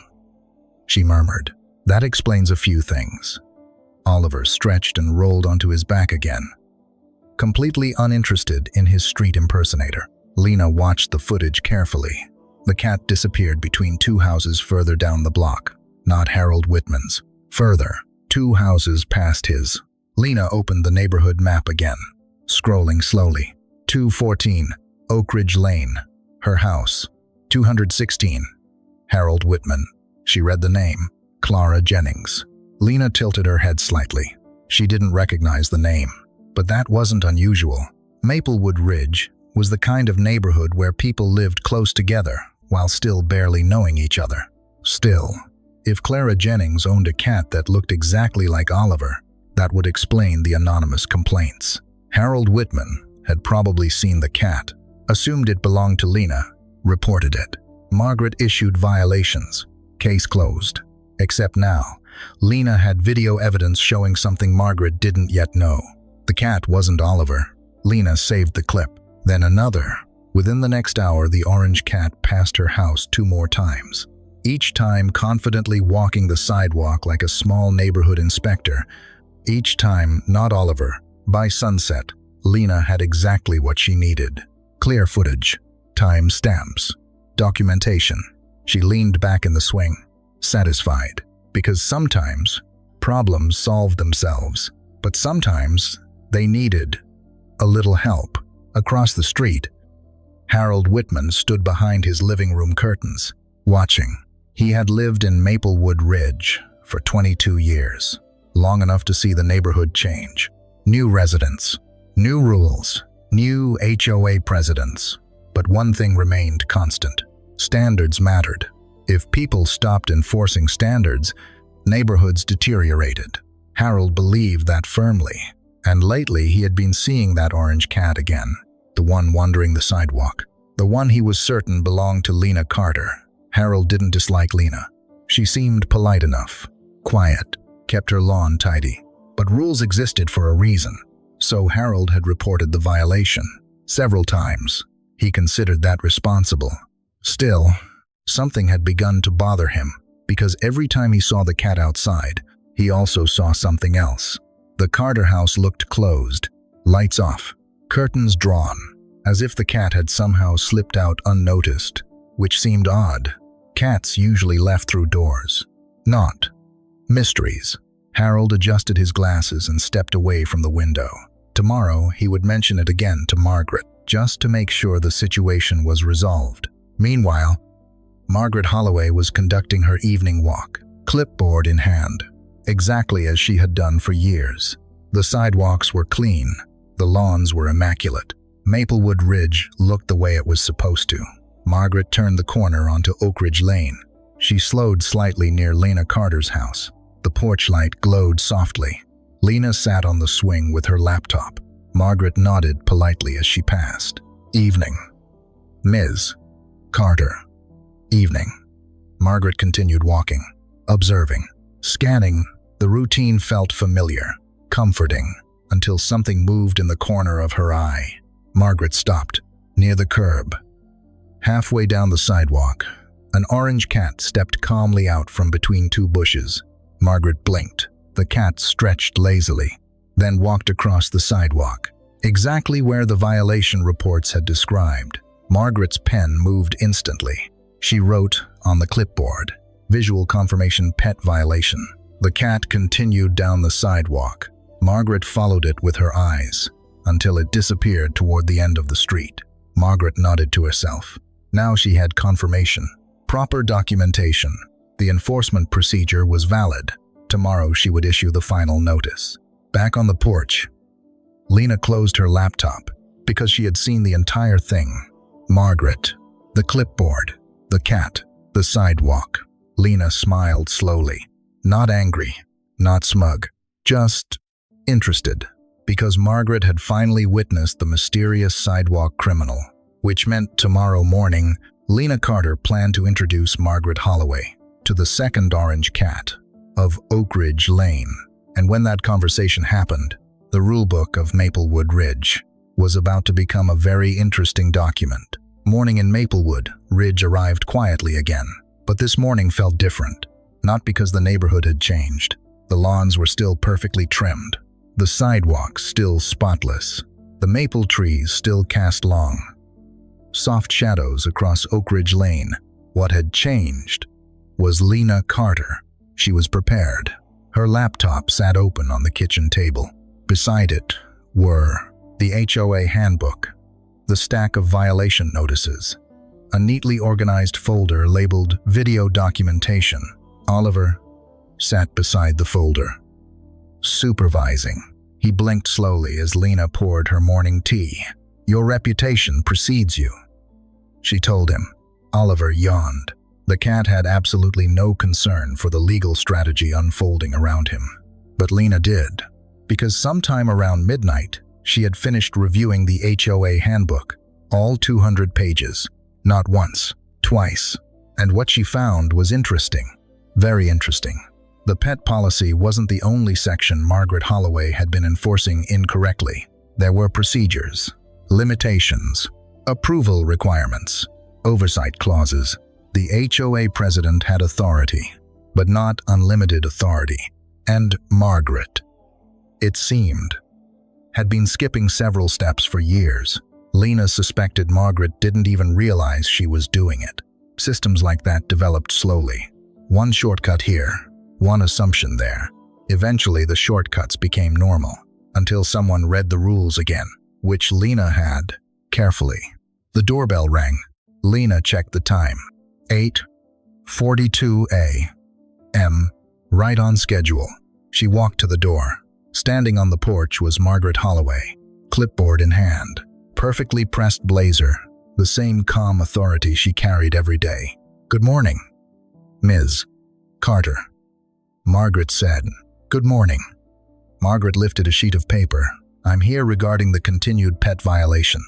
she murmured, "that explains a few things." Oliver stretched and rolled onto his back again, completely uninterested in his street impersonator. Lena watched the footage carefully. The cat disappeared between 2 houses further down the block, not Harold Whitman's. Further, 2 houses past his. Lena opened the neighborhood map again, scrolling slowly. 214, Oak Ridge Lane, her house. 216, Harold Whitman. She read the name, Clara Jennings. Lena tilted her head slightly. She didn't recognize the name, but that wasn't unusual. Maplewood Ridge was the kind of neighborhood where people lived close together while still barely knowing each other. Still, if Clara Jennings owned a cat that looked exactly like Oliver, that would explain the anonymous complaints. Harold Whitman had probably seen the cat, assumed it belonged to Lena, reported it. Margaret issued violations. Case closed. Except now, Lena had video evidence showing something Margaret didn't yet know. The cat wasn't Oliver. Lena saved the clip. Then another. Within the next hour, the orange cat passed her house 2 more times. Each time confidently walking the sidewalk like a small neighborhood inspector. Each time not Oliver. By sunset, Lena had exactly what she needed. Clear footage, time stamps, documentation. She leaned back in the swing, satisfied, because sometimes problems solved themselves, but sometimes they needed a little help. Across the street, Harold Whitman stood behind his living room curtains, watching. He had lived in Maplewood Ridge for 22 years, long enough to see the neighborhood change. New residents, new rules, new HOA presidents. But one thing remained constant. Standards mattered. If people stopped enforcing standards, neighborhoods deteriorated. Harold believed that firmly, and lately he had been seeing that orange cat again, the one wandering the sidewalk, the one he was certain belonged to Lena Carter. Harold didn't dislike Lena. She seemed polite enough, quiet, kept her lawn tidy. But rules existed for a reason, so Harold had reported the violation. Several times, he considered that responsible. Still, something had begun to bother him, because every time he saw the cat outside, he also saw something else. The Carter house looked closed, lights off, curtains drawn, as if the cat had somehow slipped out unnoticed, which seemed odd. Cats usually left through doors. Not mysteries. Harold adjusted his glasses and stepped away from the window. Tomorrow, he would mention it again to Margaret, just to make sure the situation was resolved. Meanwhile, Margaret Holloway was conducting her evening walk, clipboard in hand, exactly as she had done for years. The sidewalks were clean, the lawns were immaculate. Maplewood Ridge looked the way it was supposed to. Margaret turned the corner onto Oak Ridge Lane. She slowed slightly near Lena Carter's house. The porch light glowed softly. Lena sat on the swing with her laptop. Margaret nodded politely as she passed. Evening. Ms. Carter. Evening. Margaret continued walking, observing, scanning. The routine felt familiar, comforting, until something moved in the corner of her eye. Margaret stopped, near the curb. Halfway down the sidewalk, an orange cat stepped calmly out from between 2 bushes. Margaret blinked. The cat stretched lazily, then walked across the sidewalk, exactly where the violation reports had described. Margaret's pen moved instantly. She wrote on the clipboard, "Visual confirmation pet violation." The cat continued down the sidewalk. Margaret followed it with her eyes until it disappeared toward the end of the street. Margaret nodded to herself. Now she had confirmation. Proper documentation. The enforcement procedure was valid. Tomorrow she would issue the final notice. Back on the porch, Lena closed her laptop because she had seen the entire thing. Margaret, the clipboard, the cat, the sidewalk. Lena smiled slowly. Not angry, not smug, just interested, because Margaret had finally witnessed the mysterious sidewalk criminal, which meant tomorrow morning, Lena Carter planned to introduce Margaret Holloway to the second orange cat of Oak Ridge Lane. And when that conversation happened, the Rulebook of Maplewood Ridge was about to become a very interesting document. Morning in Maplewood Ridge arrived quietly again, but this morning felt different. Not because the neighborhood had changed. The lawns were still perfectly trimmed, the sidewalks still spotless, the maple trees still cast long, soft shadows across Oak Ridge Lane. What had changed was Lena Carter. She was prepared. Her laptop sat open on the kitchen table. Beside it were the HOA handbook, the stack of violation notices, a neatly organized folder labeled Video Documentation. Oliver sat beside the folder, supervising. He blinked slowly as Lena poured her morning tea. "Your reputation precedes you," she told him. Oliver yawned. The cat had absolutely no concern for the legal strategy unfolding around him. But Lena did, because sometime around midnight, she had finished reviewing the HOA handbook, all 200 pages, not once, twice. And what she found was interesting. Very interesting. The pet policy wasn't the only section Margaret Holloway had been enforcing incorrectly. There were procedures, limitations, approval requirements, oversight clauses. The HOA president had authority, but not unlimited authority. And Margaret, it seemed, had been skipping several steps for years. Lena suspected Margaret didn't even realize she was doing it. Systems like that developed slowly. One shortcut here, one assumption there. Eventually the shortcuts became normal, until someone read the rules again, which Lena had, carefully. The doorbell rang. Lena checked the time. 8:42 a.m., right on schedule. She walked to the door. Standing on the porch was Margaret Holloway, clipboard in hand, perfectly pressed blazer, the same calm authority she carried every day. "Good morning, Ms. Carter," Margaret said. "Good morning." Margaret lifted a sheet of paper. "I'm here regarding the continued pet violation."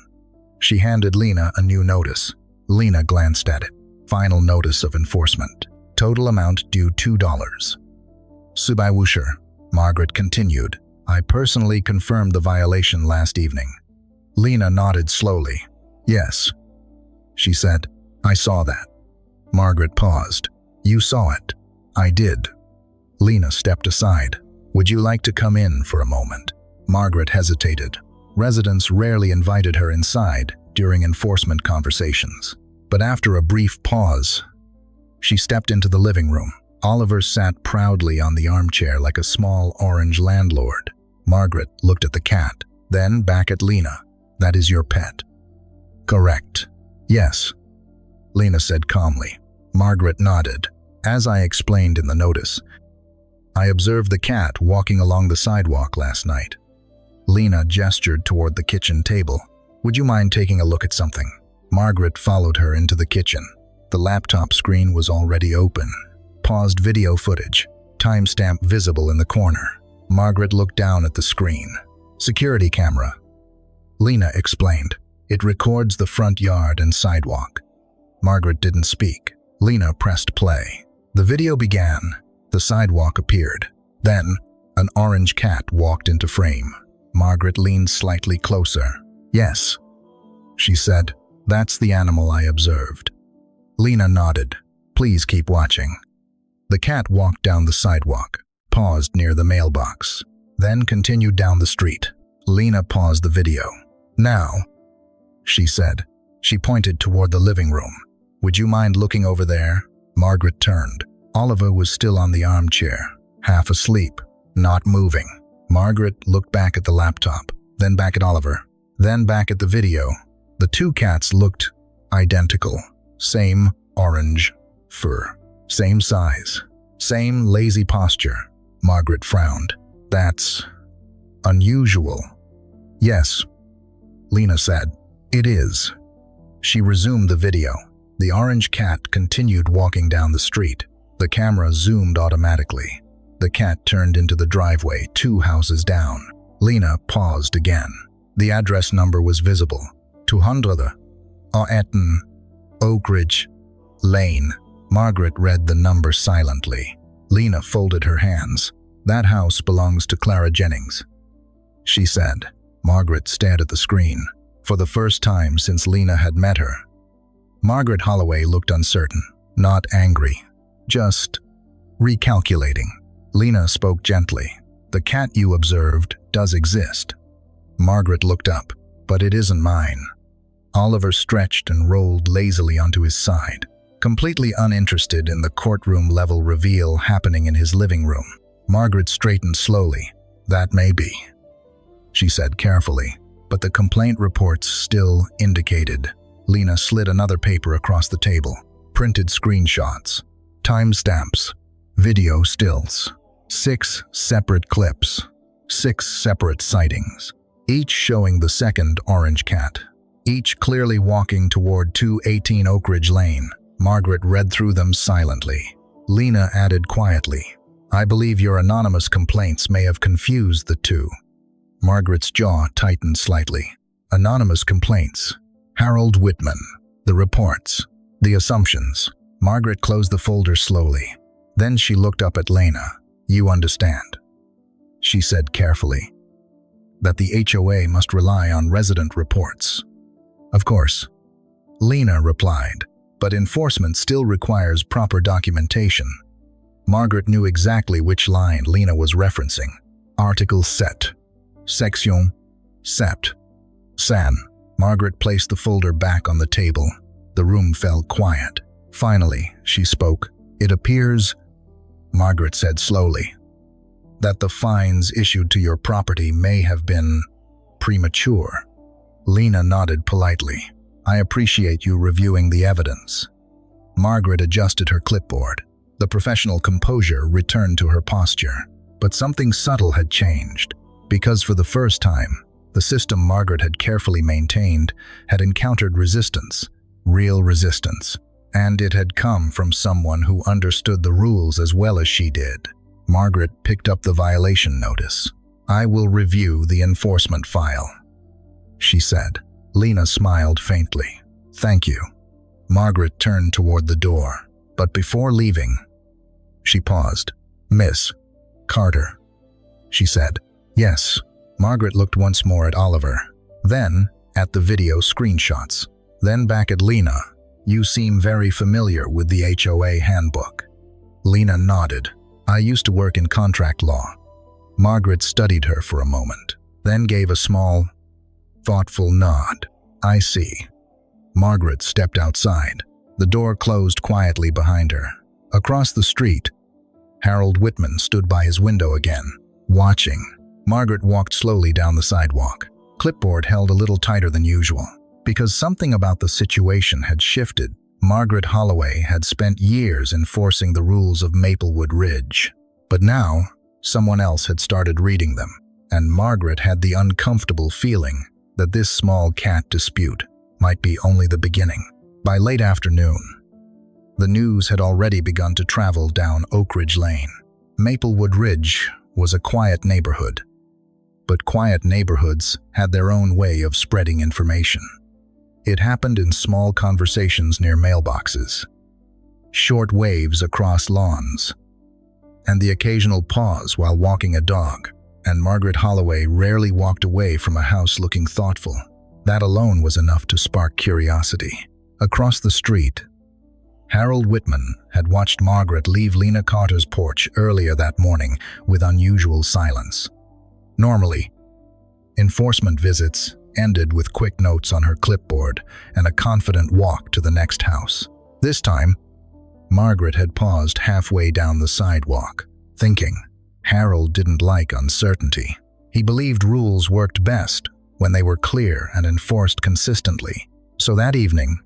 She handed Lena a new notice. Lena glanced at it. Final notice of enforcement. Total amount due $2. "Subaiwusher," Margaret continued. "I personally confirmed the violation last evening." Lena nodded slowly. "Yes," she said. "I saw that." Margaret paused. "You saw it?" "I did." Lena stepped aside. "Would you like to come in for a moment?" Margaret hesitated. Residents rarely invited her inside during enforcement conversations. But after a brief pause, she stepped into the living room. Oliver sat proudly on the armchair like a small orange landlord. Margaret looked at the cat, then back at Lena. "That is your pet?" "Correct." "Yes," Lena said calmly. Margaret nodded. "As I explained in the notice, I observed the cat walking along the sidewalk last night." Lena gestured toward the kitchen table. "Would you mind taking a look at something?" Margaret followed her into the kitchen. The laptop screen was already open. Paused video footage, timestamp visible in the corner. Margaret looked down at the screen. "Security camera," Lena explained. "It records the front yard and sidewalk." Margaret didn't speak. Lena pressed play. The video began. The sidewalk appeared. Then, an orange cat walked into frame. Margaret leaned slightly closer. "Yes," she said. "That's the animal I observed." Lena nodded. "Please keep watching." The cat walked down the sidewalk, paused near the mailbox. then continued down the street. Lena paused the video. "Now," she said. She pointed toward the living room. "Would you mind looking over there?" Margaret turned. Oliver was still on the armchair, half asleep, not moving. Margaret looked back at the laptop, then back at Oliver, then back at the video. The two cats looked identical. Same orange fur, same size, same lazy posture. Margaret frowned. "That's unusual." "Yes," Lena said. "It is." She resumed the video. The orange cat continued walking down the street. The camera zoomed automatically. The cat turned into the driveway 2 houses down. Lena paused again. The address number was visible. 218 Oak Ridge Lane. Margaret read the number silently. Lena folded her hands. "That house belongs to Clara Jennings," she said. Margaret stared at the screen. For the first time since Lena had met her, Margaret Holloway looked uncertain, not angry, just recalculating. Lena spoke gently. "The cat you observed does exist." Margaret looked up. "But it isn't mine." Oliver stretched and rolled lazily onto his side, completely uninterested in the courtroom-level reveal happening in his living room. Margaret straightened slowly. "That may be," she said carefully, "but the complaint reports still indicated." Lena slid another paper across the table. Printed screenshots, timestamps, video stills. 6 separate clips, 6 separate sightings, each showing the second orange cat, each clearly walking toward 218 Oak Ridge Lane. Margaret read through them silently. Lena added quietly, "I believe your anonymous complaints may have confused the two." Margaret's jaw tightened slightly. Anonymous complaints. Harold Whitman. The reports. The assumptions. Margaret closed the folder slowly. Then she looked up at Lena. "You understand," she said carefully, "that the HOA must rely on resident reports." "Of course," Lena replied, "but enforcement still requires proper documentation." Margaret knew exactly which line Lena was referencing. Article 7. Section 7. San. Margaret placed the folder back on the table. The room fell quiet. Finally, she spoke. "It appears," Margaret said slowly, "that the fines issued to your property may have been premature." Lena nodded politely. "I appreciate you reviewing the evidence." Margaret adjusted her clipboard. The professional composure returned to her posture. But something subtle had changed, because for the first time, the system Margaret had carefully maintained had encountered resistance, real resistance, and it had come from someone who understood the rules as well as she did. Margaret picked up the violation notice. "I will review the enforcement file," she said. Lena smiled faintly. "Thank you." Margaret turned toward the door, but before leaving, she paused. "Miss Carter," she said. "Yes." Margaret looked once more at Oliver, then at the video screenshots, then back at Lena. "You seem very familiar with the HOA handbook." Lena nodded. "I used to work in contract law." Margaret studied her for a moment, then gave a small, thoughtful nod. "I see." Margaret stepped outside. The door closed quietly behind her. Across the street, Harold Whitman stood by his window again, watching. Margaret walked slowly down the sidewalk. Clipboard held a little tighter than usual. Because something about the situation had shifted, Margaret Holloway had spent years enforcing the rules of Maplewood Ridge. But now, someone else had started reading them, and Margaret had the uncomfortable feeling that this small cat dispute might be only the beginning. By late afternoon, the news had already begun to travel down Oak Ridge Lane. Maplewood Ridge was a quiet neighborhood, but quiet neighborhoods had their own way of spreading information. It happened in small conversations near mailboxes, short waves across lawns, and the occasional pause while walking a dog. And Margaret Holloway rarely walked away from a house looking thoughtful. That alone was enough to spark curiosity. Across the street, Harold Whitman had watched Margaret leave Lena Carter's porch earlier that morning with unusual silence. Normally, enforcement visits ended with quick notes on her clipboard and a confident walk to the next house. This time, Margaret had paused halfway down the sidewalk, thinking. Harold didn't like uncertainty. He believed rules worked best when they were clear and enforced consistently. So that evening,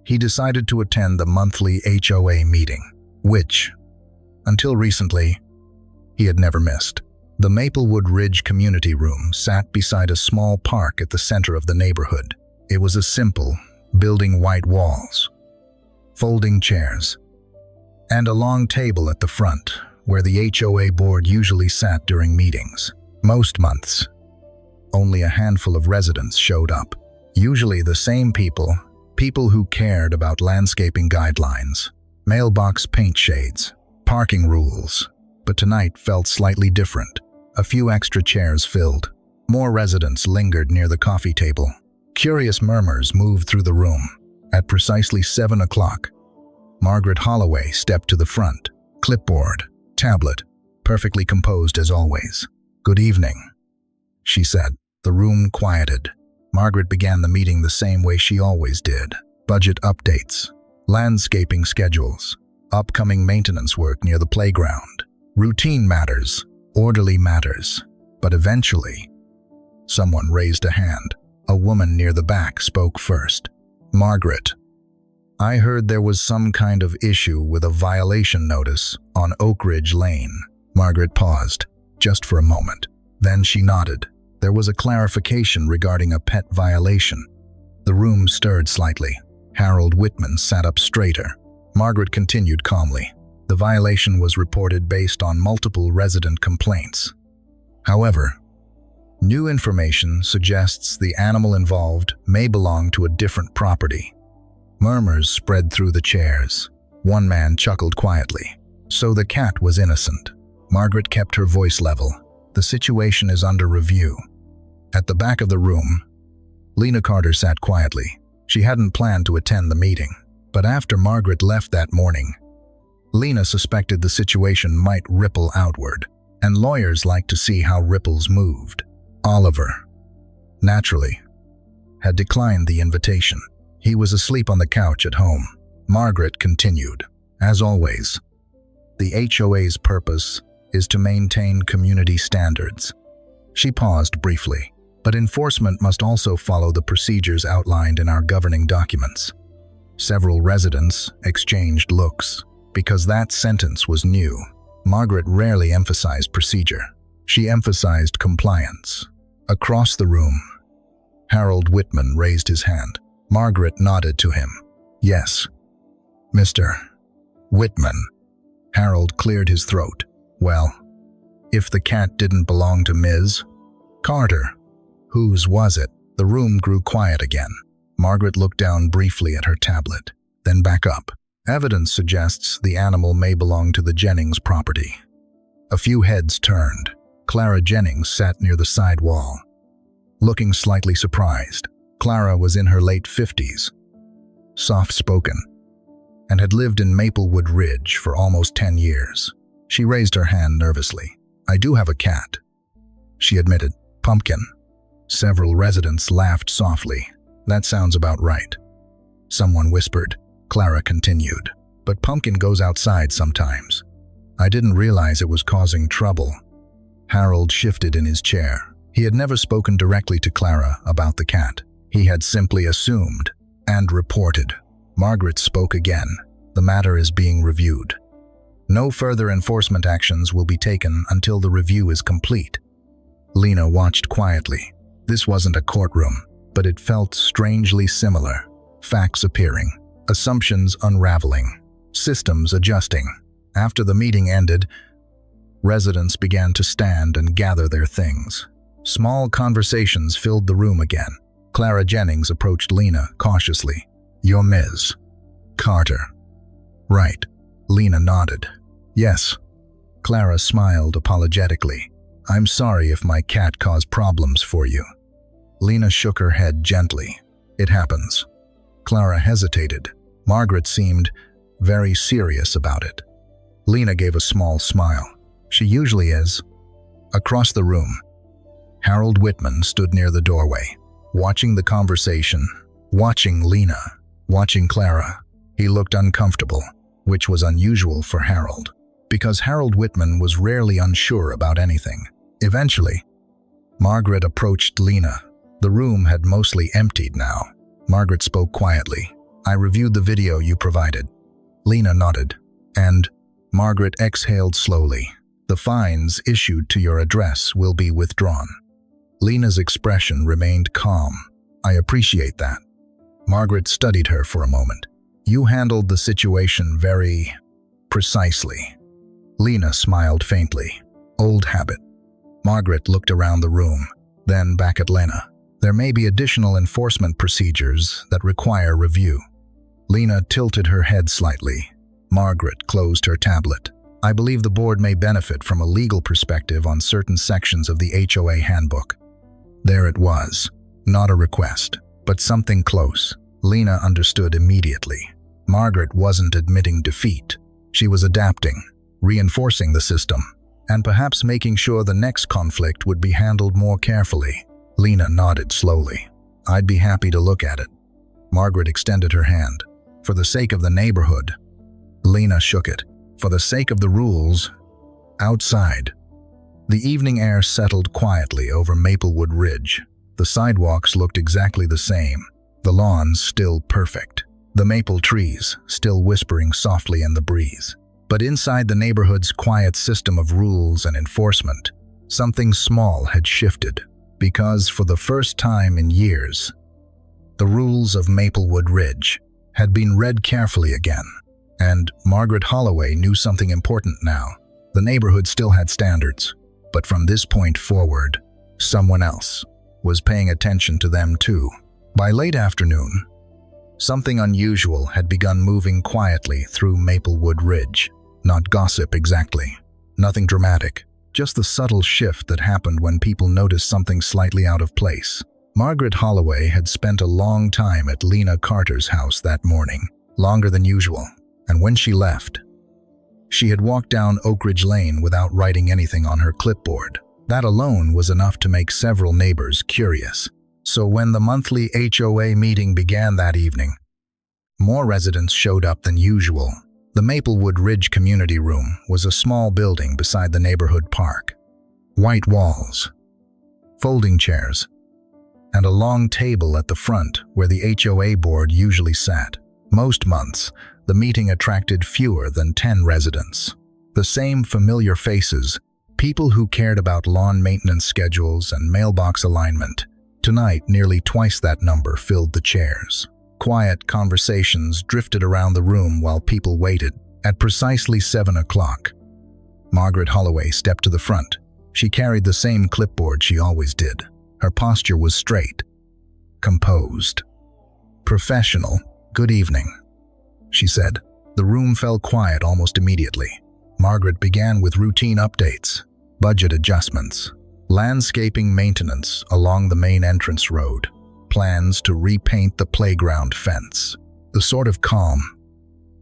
he decided to attend the monthly HOA meeting, which, until recently, he had never missed. The Maplewood Ridge community room sat beside a small park at the center of the neighborhood. It was a simple, building white walls, folding chairs, and a long table at the front where the HOA board usually sat during meetings. Most months, only a handful of residents showed up. Usually the same people who cared about landscaping guidelines, mailbox paint shades, parking rules. But tonight felt slightly different. A few extra chairs filled. More residents lingered near the coffee table. Curious murmurs moved through the room. At precisely 7 o'clock, Margaret Holloway stepped to the front, clipboard, tablet, perfectly composed as always. "Good evening," she said. The room quieted. Margaret began the meeting the same way she always did. Budget updates, landscaping schedules, upcoming maintenance work near the playground, routine matters, orderly matters. But eventually, someone raised a hand. A woman near the back spoke first. "Margaret, I heard there was some kind of issue with a violation notice on Oak Ridge Lane." Margaret paused, just for a moment. Then she nodded. There was a clarification regarding a pet violation. The room stirred slightly. Harold Whitman sat up straighter. Margaret continued calmly. The violation was reported based on multiple resident complaints. However, new information suggests the animal involved may belong to a different property. Murmurs spread through the chairs. One man chuckled quietly. "So the cat was innocent." Margaret kept her voice level. "The situation is under review." At the back of the room, Lena Carter sat quietly. She hadn't planned to attend the meeting, but after Margaret left that morning, Lena suspected the situation might ripple outward, and lawyers like to see how ripples moved. Oliver, naturally, had declined the invitation. He was asleep on the couch at home. Margaret continued. "As always, the HOA's purpose is to maintain community standards." She paused briefly. "But enforcement must also follow the procedures outlined in our governing documents." Several residents exchanged looks. Because that sentence was new, Margaret rarely emphasized procedure. She emphasized compliance. Across the room, Harold Whitman raised his hand. Margaret nodded to him. "Yes, Mr. Whitman." Harold cleared his throat. "Well, if the cat didn't belong to Ms. Carter, whose was it?" The room grew quiet again. Margaret looked down briefly at her tablet, then back up. "Evidence suggests the animal may belong to the Jennings property." A few heads turned. Clara Jennings sat near the side wall, looking slightly surprised. Clara was in her late 50s, soft-spoken, and had lived in Maplewood Ridge for almost 10 years. She raised her hand nervously. "I do have a cat," she admitted. "Pumpkin." Several residents laughed softly. "That sounds about right," someone whispered. Clara continued. "But Pumpkin goes outside sometimes. I didn't realize it was causing trouble." Harold shifted in his chair. He had never spoken directly to Clara about the cat. He had simply assumed and reported. Margaret spoke again. "The matter is being reviewed. No further enforcement actions will be taken until the review is complete." Lena watched quietly. This wasn't a courtroom, but it felt strangely similar. Facts appearing, assumptions unraveling, systems adjusting. After the meeting ended, residents began to stand and gather their things. Small conversations filled the room again. Clara Jennings approached Lena cautiously. "You're Ms. Carter, right?" Lena nodded. "Yes." Clara smiled apologetically. "I'm sorry if my cat caused problems for you." Lena shook her head gently. "It happens." Clara hesitated. Margaret seemed very serious about it. Lena gave a small smile. She usually is. Across the room, Harold Whitman stood near the doorway, watching the conversation, watching Lena, watching Clara. He looked uncomfortable, which was unusual for Harold, because Harold Whitman was rarely unsure about anything. Eventually, Margaret approached Lena. The room had mostly emptied now. Margaret spoke quietly. "I reviewed the video you provided." Lena nodded, and Margaret exhaled slowly. "The fines issued to your address will be withdrawn." Lena's expression remained calm. "I appreciate that." Margaret studied her for a moment. "You handled the situation very precisely." Lena smiled faintly. "Old habit." Margaret looked around the room, then back at Lena. "There may be additional enforcement procedures that require review." Lena tilted her head slightly. Margaret closed her tablet. "I believe the board may benefit from a legal perspective on certain sections of the HOA handbook." There it was. Not a request, but something close. Lena understood immediately. Margaret wasn't admitting defeat. She was adapting, reinforcing the system, and perhaps making sure the next conflict would be handled more carefully. Lena nodded slowly. "I'd be happy to look at it." Margaret extended her hand. "For the sake of the neighborhood." Lena shook it. "For the sake of the rules." Outside, the evening air settled quietly over Maplewood Ridge. The sidewalks looked exactly the same, the lawns still perfect, the maple trees still whispering softly in the breeze. But inside the neighborhood's quiet system of rules and enforcement, something small had shifted, because for the first time in years, the rules of Maplewood Ridge had been read carefully again. And Margaret Holloway knew something important now. The neighborhood still had standards, but from this point forward, someone else was paying attention to them too. By late afternoon, something unusual had begun moving quietly through Maplewood Ridge. Not gossip exactly, nothing dramatic, just the subtle shift that happened when people noticed something slightly out of place. Margaret Holloway had spent a long time at Lena Carter's house that morning, longer than usual, and when she left, she had walked down Oak Ridge Lane without writing anything on her clipboard. That alone was enough to make several neighbors curious. So when the monthly HOA meeting began that evening, more residents showed up than usual. The Maplewood Ridge Community Room was a small building beside the neighborhood park. White walls, folding chairs, and a long table at the front where the HOA board usually sat. Most months, the meeting attracted fewer than 10 residents. The same familiar faces, people who cared about lawn maintenance schedules and mailbox alignment. Tonight, nearly twice that number filled the chairs. Quiet conversations drifted around the room while people waited. At precisely 7 o'clock, Margaret Holloway stepped to the front. She carried the same clipboard she always did. Her posture was straight, composed, professional. "Good evening," she said. The room fell quiet almost immediately. Margaret began with routine updates, budget adjustments, landscaping maintenance along the main entrance road, plans to repaint the playground fence. The sort of calm,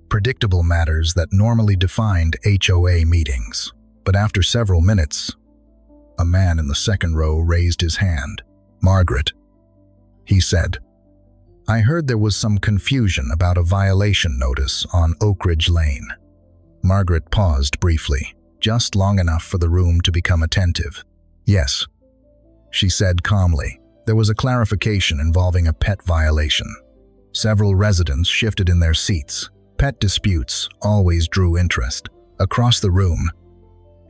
predictable matters that normally defined HOA meetings. But after several minutes, a man in the second row raised his hand. "Margaret," he said, "I heard there was some confusion about a violation notice on Oak Ridge Lane." Margaret paused briefly, just long enough for the room to become attentive. "Yes," she said calmly. There was a clarification involving a pet violation. Several residents shifted in their seats. Pet disputes always drew interest. Across the room,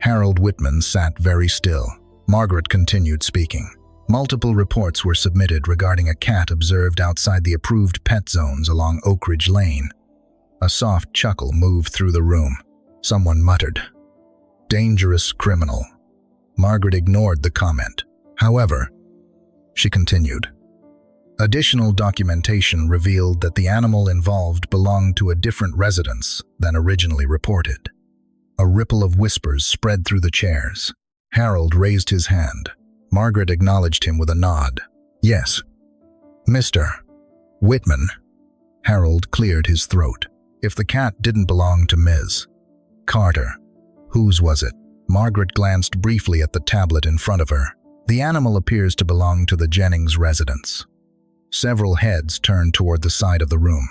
Harold Whitman sat very still. Margaret continued speaking. Multiple reports were submitted regarding a cat observed outside the approved pet zones along Oak Ridge Lane. A soft chuckle moved through the room. Someone muttered, "Dangerous criminal." Margaret ignored the comment. However, she continued, additional documentation revealed that the animal involved belonged to a different residence than originally reported. A ripple of whispers spread through the chairs. Harold raised his hand. Margaret acknowledged him with a nod. "Yes, Mr. Whitman." Harold cleared his throat. "If the cat didn't belong to Ms. Carter, whose was it?" Margaret glanced briefly at the tablet in front of her. The animal appears to belong to the Jennings residence. Several heads turned toward the side of the room.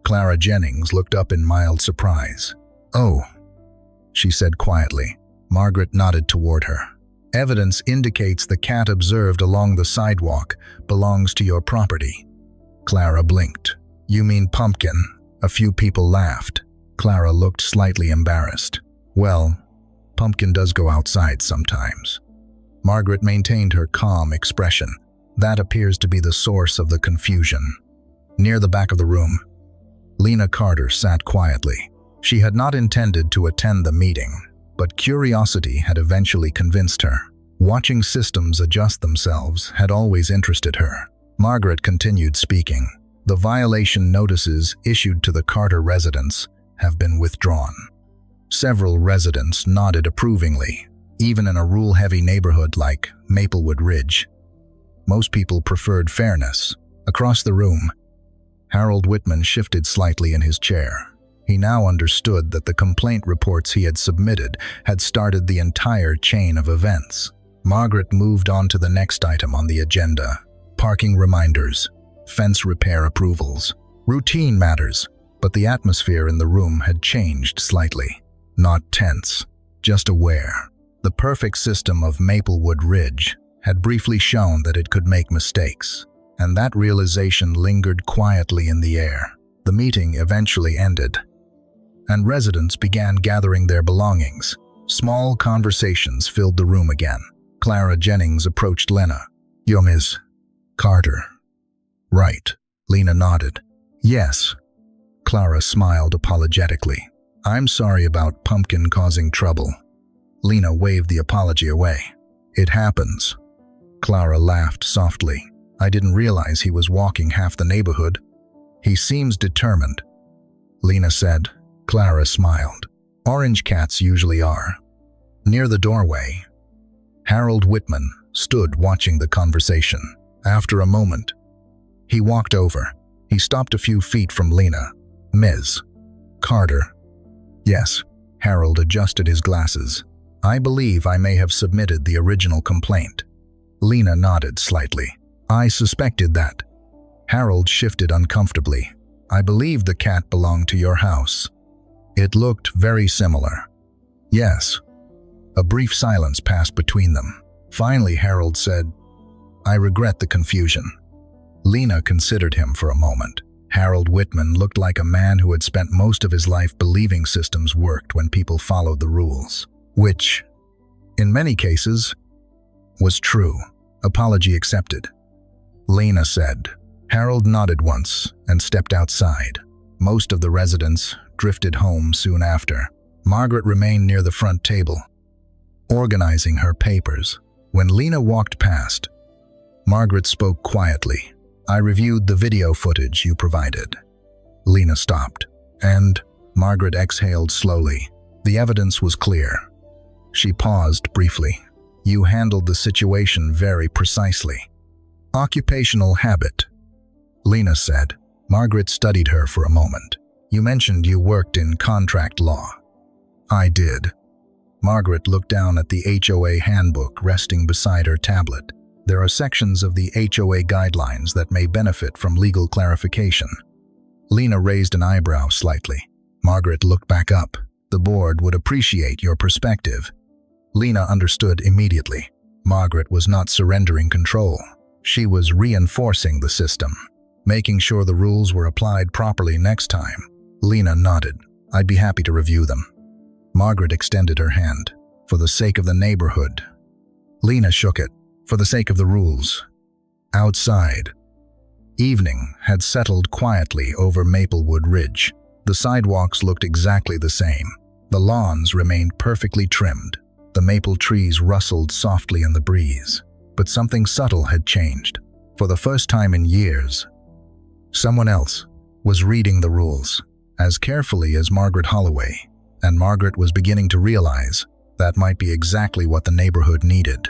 Clara Jennings looked up in mild surprise. "Oh," she said quietly. Margaret nodded toward her. "Evidence indicates the cat observed along the sidewalk belongs to your property." Clara blinked. "You mean Pumpkin?" A few people laughed. Clara looked slightly embarrassed. "Well, Pumpkin does go outside sometimes." Margaret maintained her calm expression. "That appears to be the source of the confusion." Near the back of the room, Lena Carter sat quietly. She had not intended to attend the meeting, but curiosity had eventually convinced her. Watching systems adjust themselves had always interested her. Margaret continued speaking. "The violation notices issued to the Carter residents have been withdrawn." Several residents nodded approvingly, even in a rule-heavy neighborhood like Maplewood Ridge. Most people preferred fairness. Across the room, Harold Whitman shifted slightly in his chair. He now understood that the complaint reports he had submitted had started the entire chain of events. Margaret moved on to the next item on the agenda: parking reminders, fence repair approvals, routine matters. But the atmosphere in the room had changed slightly. Not tense, just aware. The perfect system of Maplewood Ridge had briefly shown that it could make mistakes, and that realization lingered quietly in the air. The meeting eventually ended, and residents began gathering their belongings. Small conversations filled the room again. Clara Jennings approached Lena. "You're Ms. Carter, right?" Lena nodded. "Yes." Clara smiled apologetically. "I'm sorry about Pumpkin causing trouble." Lena waved the apology away. "It happens." Clara laughed softly. "I didn't realize he was walking half the neighborhood." "He seems determined," Lena said. Clara smiled. "Orange cats usually are." Near the doorway, Harold Whitman stood watching the conversation. After a moment, he walked over. He stopped a few feet from Lena. "Ms. Carter." "Yes." Harold adjusted his glasses. "I believe I may have submitted the original complaint." Lena nodded slightly. "I suspected that." Harold shifted uncomfortably. "I believe the cat belonged to your house." It looked very similar. "Yes." A brief silence passed between them. Finally, Harold said, "I regret the confusion." Lena considered him for a moment. Harold Whitman looked like a man who had spent most of his life believing systems worked when people followed the rules, which, in many cases, was true. "Apology accepted," Lena said. Harold nodded once and stepped outside. Most of the residents drifted home soon after. Margaret remained near the front table, organizing her papers. When Lena walked past, Margaret spoke quietly. "I reviewed the video footage you provided." Lena stopped, and Margaret exhaled slowly. The evidence was clear. She paused briefly. "You handled the situation very precisely." "Occupational habit," Lena said. Margaret studied her for a moment. "You mentioned you worked in contract law." "I did." Margaret looked down at the HOA handbook resting beside her tablet. "There are sections of the HOA guidelines that may benefit from legal clarification." Lena raised an eyebrow slightly. Margaret looked back up. "The board would appreciate your perspective." Lena understood immediately. Margaret was not surrendering control. She was reinforcing the system, making sure the rules were applied properly next time. Lena nodded. "I'd be happy to review them." Margaret extended her hand. "For the sake of the neighborhood." Lena shook it. "For the sake of the rules." Outside, evening had settled quietly over Maplewood Ridge. The sidewalks looked exactly the same. The lawns remained perfectly trimmed. The maple trees rustled softly in the breeze. But something subtle had changed. For the first time in years, someone else was reading the rules as carefully as Margaret Holloway, and Margaret was beginning to realize that might be exactly what the neighborhood needed.